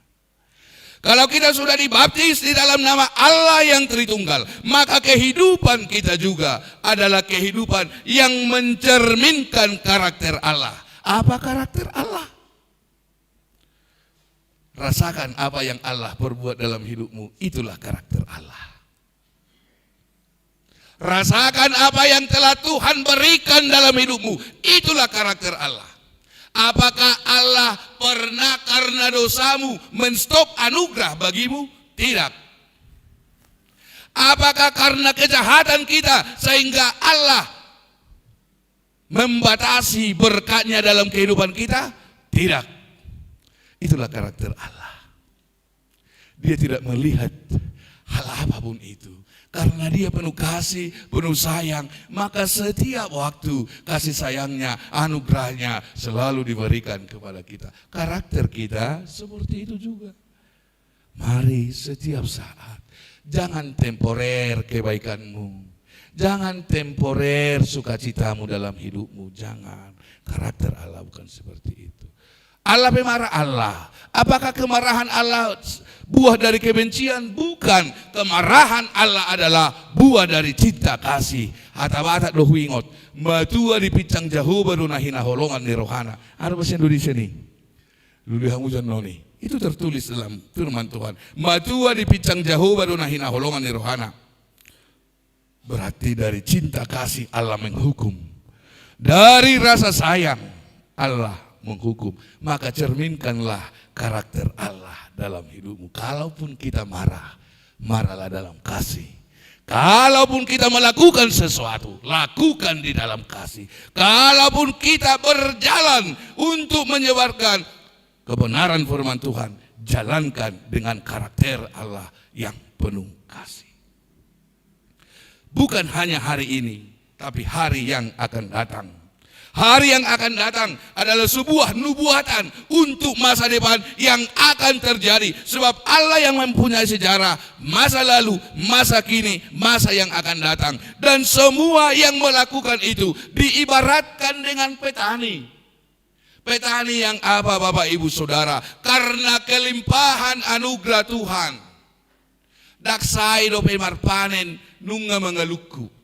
Kalau kita sudah dibaptis di dalam nama Allah yang Tritunggal, maka kehidupan kita juga adalah kehidupan yang mencerminkan karakter Allah. Apa karakter Allah? Rasakan apa yang Allah perbuat dalam hidupmu, itulah karakter Allah. Rasakan apa yang telah Tuhan berikan dalam hidupmu, itulah karakter Allah. Apakah Allah pernah karena dosamu menstop anugerah bagimu? Tidak. Apakah karena kejahatan kita sehingga Allah membatasi berkatnya dalam kehidupan kita? Tidak. Itulah karakter Allah. Dia tidak melihat hal apapun itu. Karena dia penuh kasih, penuh sayang, maka setiap waktu kasih sayangnya, anugerahnya selalu diberikan kepada kita. Karakter kita seperti itu juga. Mari setiap saat, jangan temporer kebaikanmu, jangan temporer sukacitamu dalam hidupmu, jangan. Karakter Allah bukan seperti itu. Allah pemarah Allah. Apakah kemarahan Allah buah dari kebencian? Bukan. Kemarahan Allah adalah buah dari cinta kasih. Hata-hata doh wingot. Matua di picang jauh baru nahina holongan di rohana. Ada bahasa Indonesia nih. Luluhan hujan noni. Itu tertulis dalam firman Tuhan. Matua di picang jauh baru nahina holongan ni rohana. Berarti dari cinta kasih Allah menghukum. Dari rasa sayang Allah menghukum. Maka cerminkanlah karakter Allah dalam hidupmu. Kalaupun kita marah, marahlah dalam kasih. Kalaupun kita melakukan sesuatu, lakukan di dalam kasih. Kalaupun kita berjalan untuk menyebarkan kebenaran firman Tuhan, jalankan dengan karakter Allah yang penuh kasih. Bukan hanya hari ini, tapi hari yang akan datang. Hari yang akan datang adalah sebuah nubuatan untuk masa depan yang akan terjadi. Sebab Allah yang mempunyai sejarah, masa lalu, masa kini, masa yang akan datang. Dan semua yang melakukan itu diibaratkan dengan petani. Petani yang apa Bapak Ibu Saudara? Karena kelimpahan anugerah Tuhan. Daksai dope marpanen nunga mengeluku.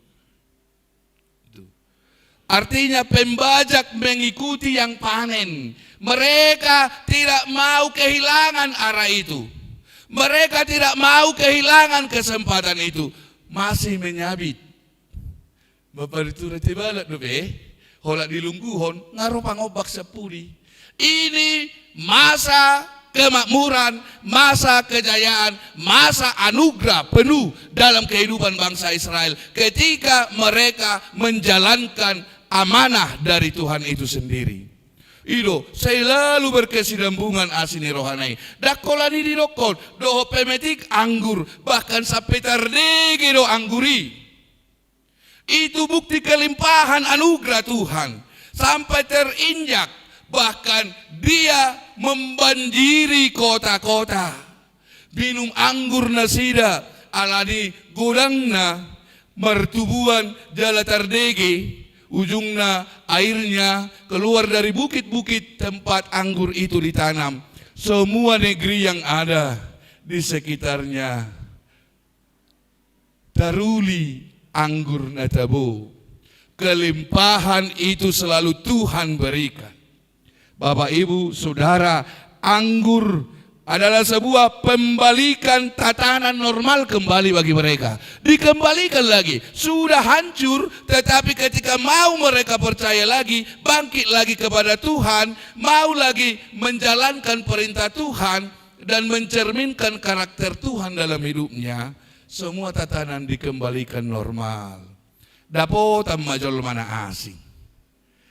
Artinya pembajak mengikuti yang panen. Mereka tidak mau kehilangan arah itu. Mereka tidak mau kehilangan kesempatan itu. Masih menyabit. Bapak itu reti balak dope. Holak dilungguhon ngaruh pangobak sepudi. Ini masa kemakmuran, masa kejayaan, masa anugerah penuh dalam kehidupan bangsa Israel. Ketika mereka menjalankan amanah dari Tuhan itu sendiri. Ido, saya lalu berkesinambungan asini rohanai. Dakolani di dokol, doho pemetik anggur, bahkan sampai terdege do angguri. Itu bukti kelimpahan anugerah Tuhan. Sampai terinjak, bahkan dia membanjiri kota-kota. Minum anggur nasida, alani gudangna, mertubuan jala terdege. Ujungnya airnya keluar dari bukit-bukit tempat anggur itu ditanam. Semua negeri yang ada di sekitarnya taruli anggur natabo. Kelimpahan itu selalu Tuhan berikan. Bapak Ibu Saudara, anggur adalah sebuah pembalikan tatanan normal kembali bagi mereka. Dikembalikan lagi. Sudah hancur, tetapi ketika mau mereka percaya lagi, bangkit lagi kepada Tuhan, mau lagi menjalankan perintah Tuhan dan mencerminkan karakter Tuhan dalam hidupnya, semua tatanan dikembalikan normal. Dapotan majol mana asing.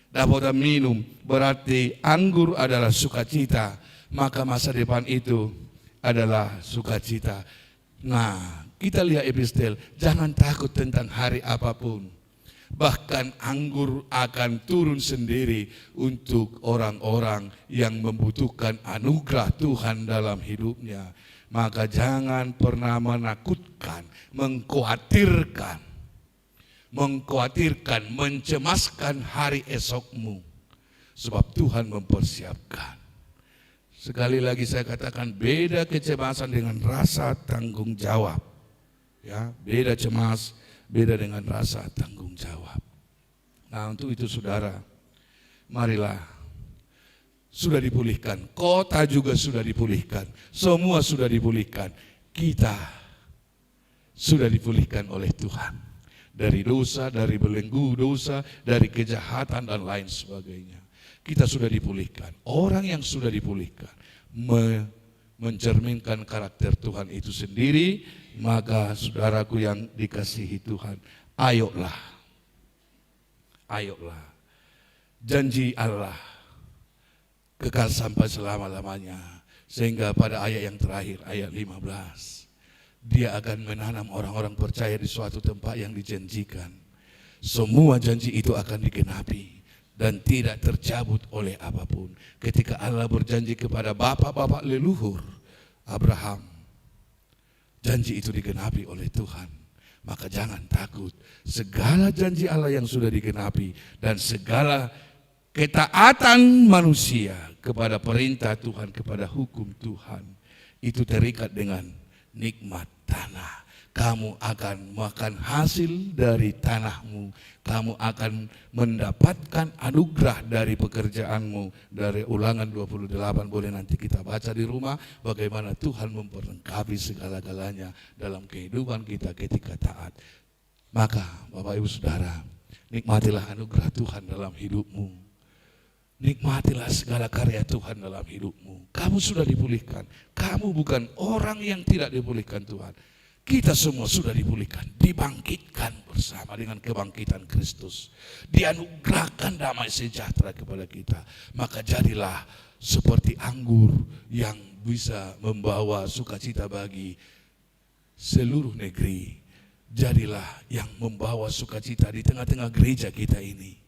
Dapotan minum, berarti anggur adalah sukacita. Maka masa depan itu adalah sukacita. Nah, kita lihat epistel, jangan takut tentang hari apapun. Bahkan anggur akan turun sendiri untuk orang-orang yang membutuhkan anugerah Tuhan dalam hidupnya. Maka jangan pernah menakutkan, mengkhawatirkan, mencemaskan hari esokmu. Sebab Tuhan mempersiapkan. Sekali lagi saya katakan, beda kecemasan dengan rasa tanggung jawab. Ya, beda cemas, beda dengan rasa tanggung jawab. Nah, untuk itu saudara, marilah, sudah dipulihkan, kota juga sudah dipulihkan, semua sudah dipulihkan. Kita sudah dipulihkan oleh Tuhan. Dari dosa, dari belenggu dosa, dari kejahatan dan lain sebagainya. Kita sudah dipulihkan. Orang yang sudah dipulihkan mencerminkan karakter Tuhan itu sendiri. Maka saudaraku yang dikasihi Tuhan, ayolah, ayolah. Janji Allah kekal sampai selama-lamanya. Sehingga pada ayat yang terakhir, ayat 15, Dia akan menanam orang-orang percaya di suatu tempat yang dijanjikan. Semua janji itu akan digenapi dan tidak tercabut oleh apapun. Ketika Allah berjanji kepada bapak-bapak leluhur Abraham, janji itu digenapi oleh Tuhan. Maka jangan takut. Segala janji Allah yang sudah digenapi dan segala ketaatan manusia kepada perintah Tuhan, kepada hukum Tuhan, itu terikat dengan nikmat tanah. kamu akan makan hasil dari tanahmu, kamu akan mendapatkan anugerah dari pekerjaanmu. Dari Ulangan 28, boleh nanti kita baca di rumah bagaimana Tuhan memperlengkapi segala-galanya dalam kehidupan kita ketika taat. Maka Bapak Ibu Saudara, nikmatilah anugerah Tuhan dalam hidupmu. Nikmatilah segala karya Tuhan dalam hidupmu. Kamu sudah dipulihkan. Kamu bukan orang yang tidak dipulihkan Tuhan. Kita semua sudah dipulihkan, dibangkitkan bersama dengan kebangkitan Kristus. Dianugerahkan damai sejahtera kepada kita. Maka jadilah seperti anggur yang bisa membawa sukacita bagi seluruh negeri. Jadilah yang membawa sukacita di tengah-tengah gereja kita ini.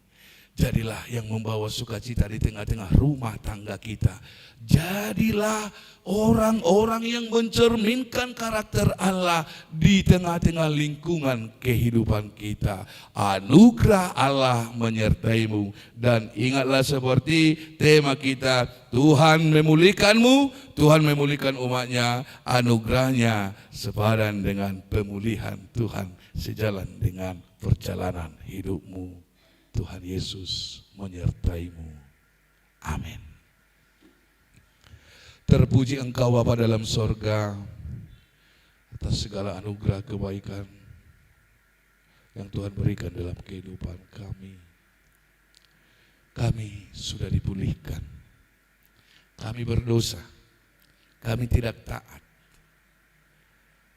Jadilah yang membawa sukacita di tengah-tengah rumah tangga kita. Jadilah orang-orang yang mencerminkan karakter Allah di tengah-tengah lingkungan kehidupan kita. Anugerah Allah menyertaimu. Dan ingatlah seperti tema kita, Tuhan memulihkanmu, Tuhan memulihkan umatnya, anugerahnya sepadan dengan pemulihan Tuhan sejalan dengan perjalanan hidupmu. Tuhan Yesus menyertaimu. Amin. Terpuji Engkau Bapa dalam sorga atas segala anugerah kebaikan yang Tuhan berikan dalam kehidupan kami. Kami sudah dipulihkan. Kami berdosa. Kami tidak taat.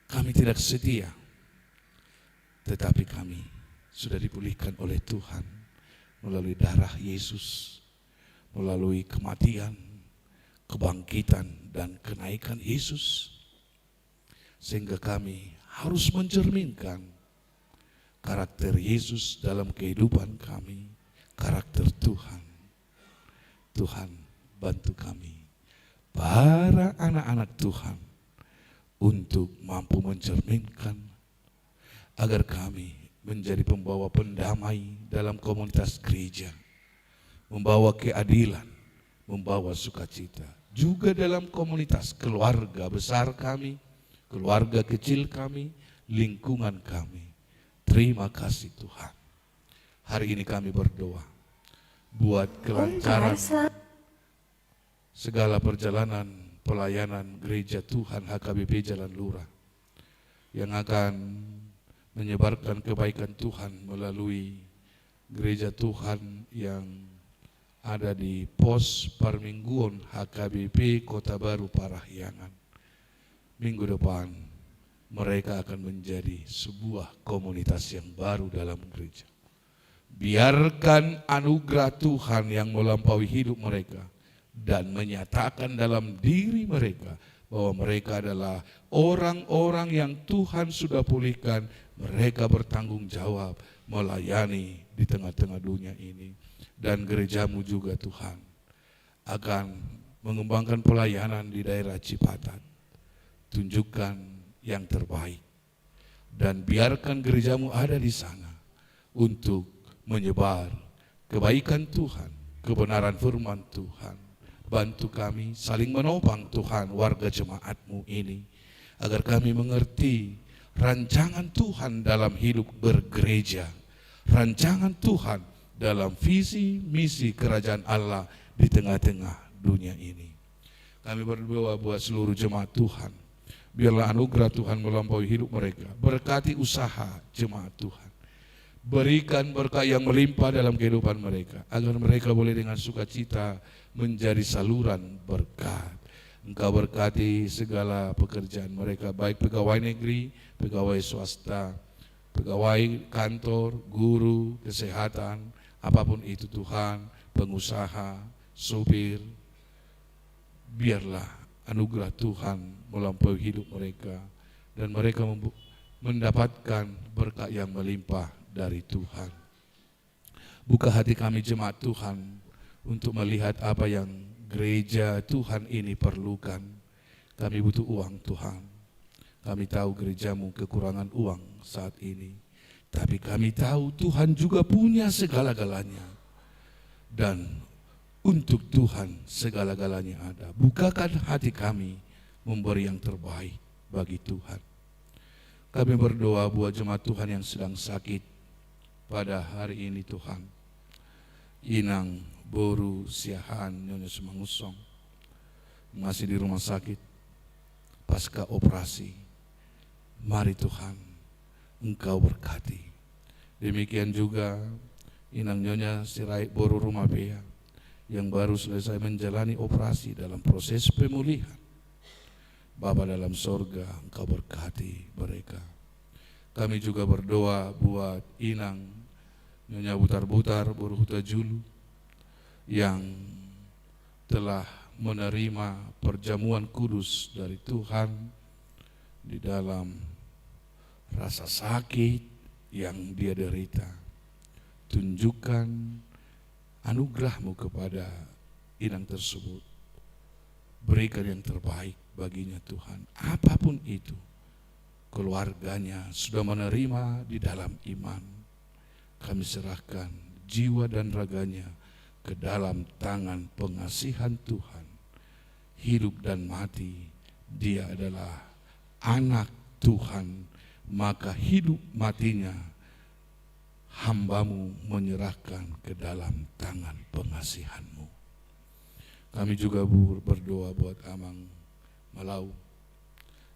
Kami tidak setia. Tetapi kami sudah dipulihkan oleh Tuhan melalui darah Yesus, melalui kematian, kebangkitan, dan kenaikan Yesus. Sehingga kami harus mencerminkan karakter Yesus dalam kehidupan kami, karakter Tuhan. Tuhan bantu kami, para anak-anak Tuhan, untuk mampu mencerminkan agar kami menjadi pembawa pendamai dalam komunitas gereja, membawa keadilan, membawa sukacita, juga dalam komunitas keluarga besar kami, keluarga kecil kami, lingkungan kami. Terima kasih Tuhan. Hari ini kami berdoa buat kelancaran segala perjalanan pelayanan gereja Tuhan HKBP Jalan Lurah yang akan menyebarkan kebaikan Tuhan melalui gereja Tuhan yang ada di pos Parmingguon HKBP Kota Baru Parahyangan. Minggu depan mereka akan menjadi sebuah komunitas yang baru dalam gereja. Biarkan anugerah Tuhan yang melampaui hidup mereka dan menyatakan dalam diri mereka bahwa mereka adalah orang-orang yang Tuhan sudah pulihkan. Mereka bertanggung jawab melayani di tengah-tengah dunia ini. Dan gerejamu juga Tuhan akan mengembangkan pelayanan di daerah Cipatat. Tunjukkan yang terbaik. Dan biarkan gerejamu ada di sana untuk menyebar kebaikan Tuhan, kebenaran firman Tuhan. Bantu kami saling menopang Tuhan warga jemaatmu ini, agar kami mengerti rancangan Tuhan dalam hidup bergereja, rancangan Tuhan dalam visi misi kerajaan Allah di tengah-tengah dunia ini. Kami berdoa buat seluruh jemaat Tuhan, biarlah anugerah Tuhan melampaui hidup mereka. Berkati usaha jemaat Tuhan, berikan berkat yang melimpah dalam kehidupan mereka, agar mereka boleh dengan sukacita menjadi saluran berkat. Engkau berkati segala pekerjaan mereka, baik pegawai negeri, pegawai swasta, pegawai kantor, guru, kesehatan, apapun itu Tuhan, pengusaha, supir. Biarlah anugerah Tuhan melampaui hidup mereka dan mereka mendapatkan berkat yang melimpah dari Tuhan. Buka hati kami jemaat Tuhan untuk melihat apa yang gereja Tuhan ini perlukan. Kami butuh uang Tuhan. Kami tahu gerejamu kekurangan uang saat ini. Tapi kami tahu Tuhan juga punya segala-galanya. Dan untuk Tuhan segala-galanya ada. Bukakan hati kami memberi yang terbaik bagi Tuhan. Kami berdoa buat jemaat Tuhan yang sedang sakit pada hari ini Tuhan. Inang, Boru, Siahan, Nyonya Semangusong masih di rumah sakit pasca operasi. Mari Tuhan, Engkau berkati. Demikian juga Inang Nyonya Sirait Boru Rumapea yang baru selesai menjalani operasi dalam proses pemulihan. Bapa dalam sorga, Engkau berkati mereka. Kami juga berdoa buat Inang Nyonya Butar-Butar Boru Huta Julu yang telah menerima perjamuan kudus dari Tuhan di dalam rasa sakit yang dia derita. Tunjukkan anugerah-Mu kepada Inang tersebut. Berikan yang terbaik baginya Tuhan. Apapun itu, keluarganya sudah menerima di dalam iman. Kami serahkan jiwa dan raganya ke dalam tangan pengasihan Tuhan. Hidup dan mati, dia adalah anak Tuhan, maka hidup matinya hamba-Mu menyerahkan ke dalam tangan pengasihan-Mu. Kami juga berdoa buat Amang Malau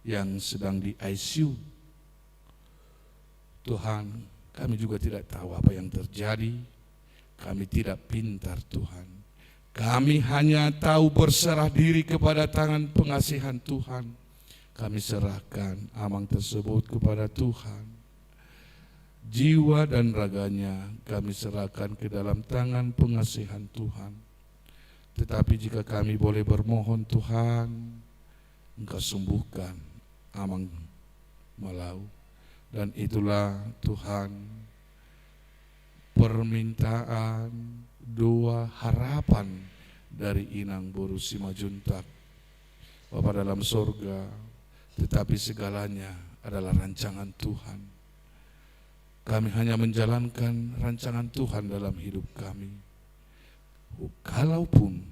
yang sedang di ICU. Tuhan, kami juga tidak tahu apa yang terjadi. Kami tidak pintar Tuhan. Kami hanya tahu berserah diri kepada tangan pengasihan Tuhan. Kami serahkan Amang tersebut kepada Tuhan. Jiwa dan raganya kami serahkan ke dalam tangan pengasihan Tuhan. Tetapi jika kami boleh bermohon Tuhan, Engkau sembuhkan Amang Malau. Dan itulah Tuhan permintaan, doa, harapan dari Inang Boru Simajuntak. Bapa dalam sorga, tetapi segalanya adalah rancangan Tuhan. Kami hanya menjalankan rancangan Tuhan dalam hidup kami. Kalaupun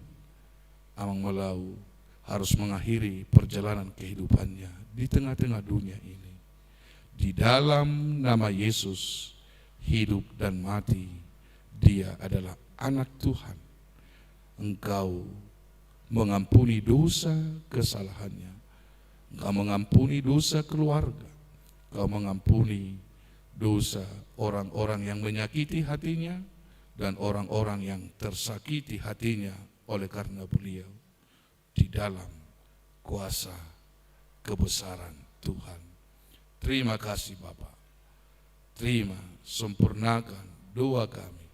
Amang Malau harus mengakhiri perjalanan kehidupannya di tengah-tengah dunia ini, di dalam nama Yesus, hidup dan mati, dia adalah anak Tuhan. Engkau mengampuni dosa kesalahannya. Engkau mengampuni dosa keluarga. Engkau mengampuni dosa orang-orang yang menyakiti hatinya dan orang-orang yang tersakiti hatinya oleh karena beliau. Di dalam kuasa kebesaran Tuhan. Terima kasih Bapa. Terima, sempurnakan doa kami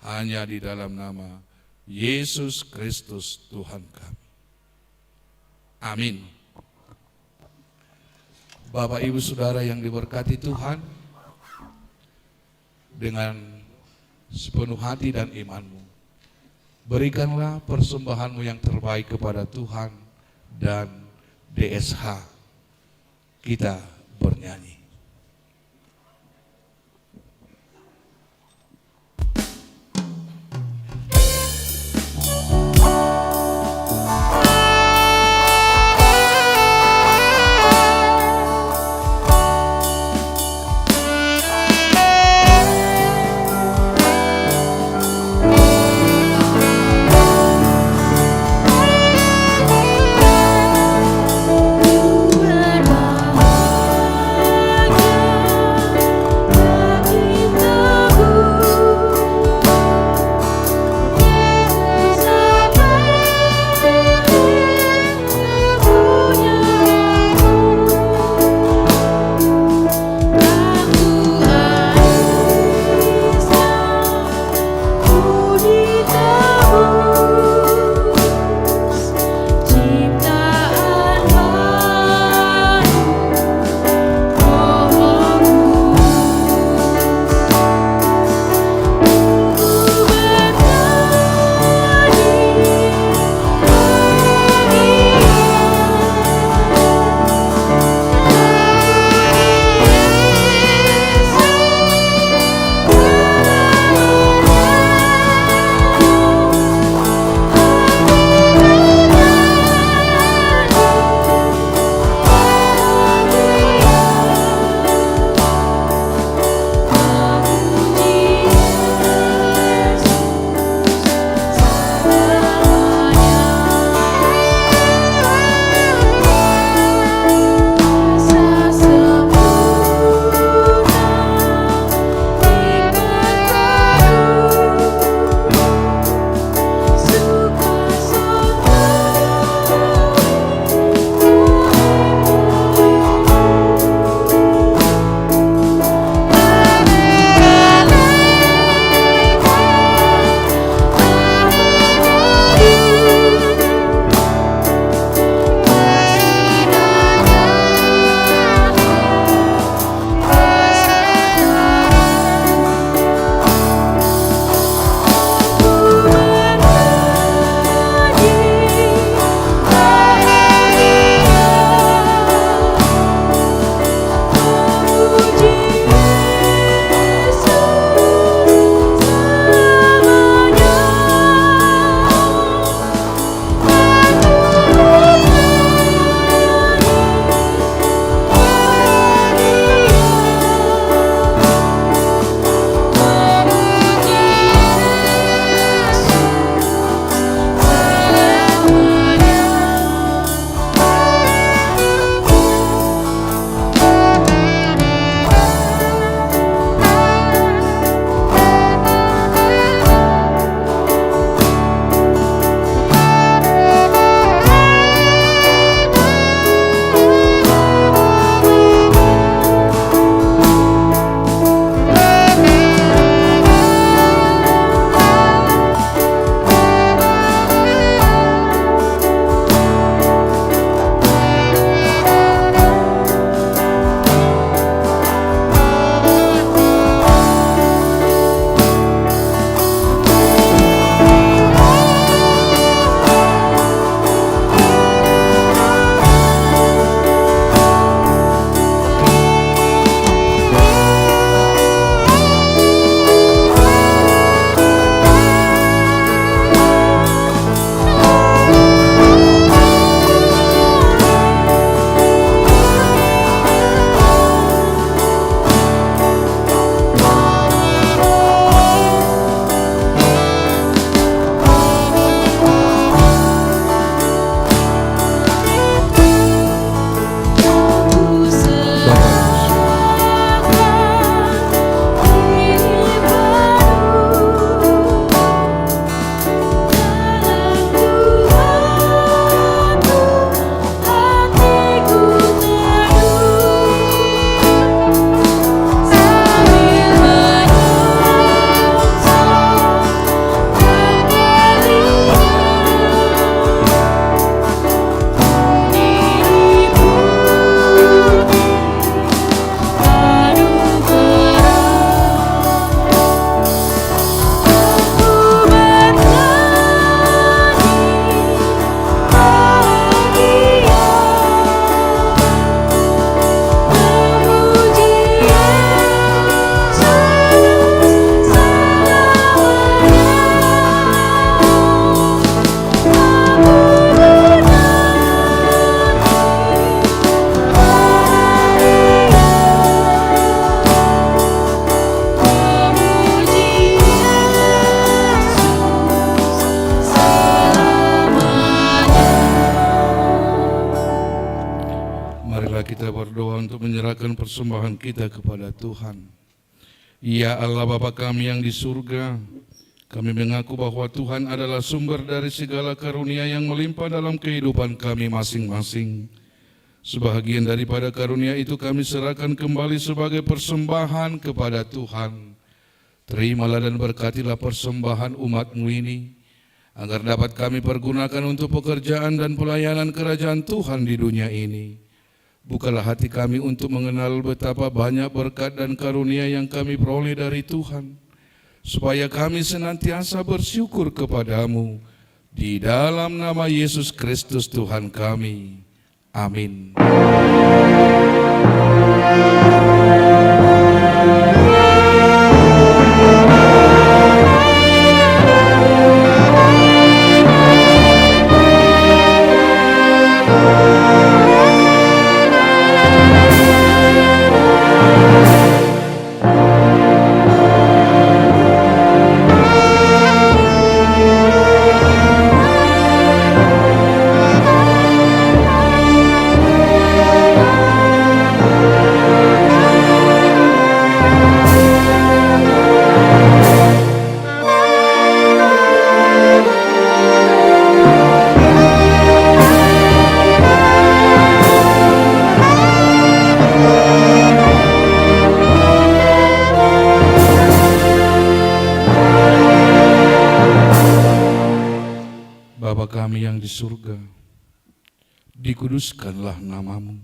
hanya di dalam nama Yesus Kristus Tuhan kami. Amin. Bapak Ibu Saudara yang diberkati Tuhan, dengan sepenuh hati dan imanmu, berikanlah persembahanmu yang terbaik kepada Tuhan dan DSH. Kita bernyanyi. Berbahagia Marilah kita berdoa untuk menyerahkan persembahan kita kepada Tuhan. Ya Allah Bapa kami yang di surga, kami mengaku bahwa Tuhan adalah sumber dari segala karunia yang melimpah dalam kehidupan kami masing-masing. Sebahagian daripada karunia itu kami serahkan kembali sebagai persembahan kepada Tuhan. Terimalah dan berkatilah persembahan umat-Mu ini, agar dapat kami pergunakan untuk pekerjaan dan pelayanan kerajaan Tuhan di dunia ini. Bukalah hati kami untuk mengenal betapa banyak berkat dan karunia yang kami peroleh dari Tuhan, supaya kami senantiasa bersyukur kepadamu. Di dalam nama Yesus Kristus Tuhan kami. Amin. Bapa kami yang di surga, dikuduskanlah nama-Mu,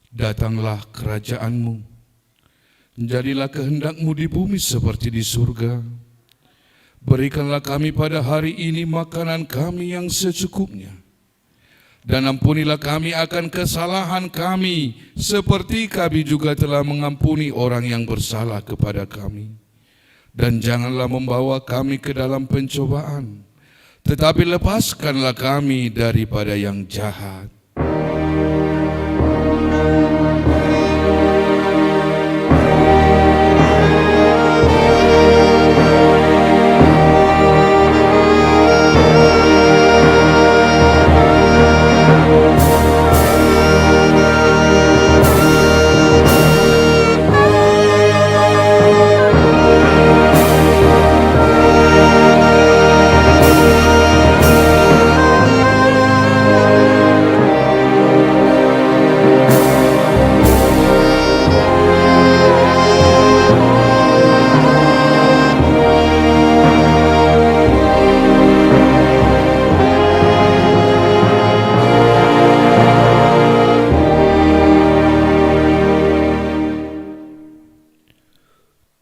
datanglah kerajaan-Mu, jadilah kehendak-Mu di bumi seperti di surga. Berikanlah kami pada hari ini makanan kami yang secukupnya, dan ampunilah kami akan kesalahan kami, seperti kami juga telah mengampuni orang yang bersalah kepada kami. Dan janganlah membawa kami ke dalam pencobaan, tetapi lepaskanlah kami daripada yang jahat.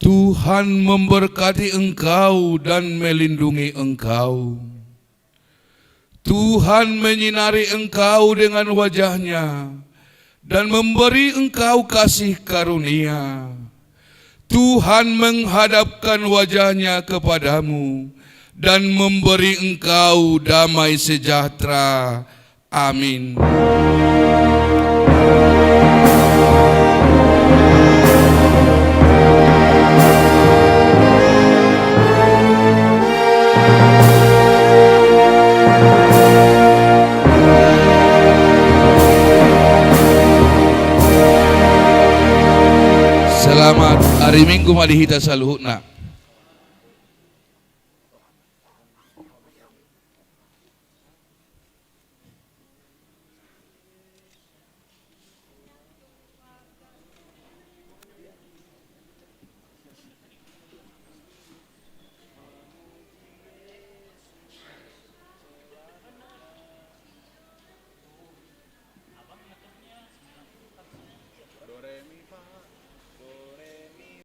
Tuhan memberkati engkau dan melindungi engkau. Tuhan menyinari engkau dengan wajah-Nya dan memberi engkau kasih karunia. Tuhan menghadapkan wajah-Nya kepadamu dan memberi engkau damai sejahtera. Amin. Selamat hari Minggu Madihita Saluhutna.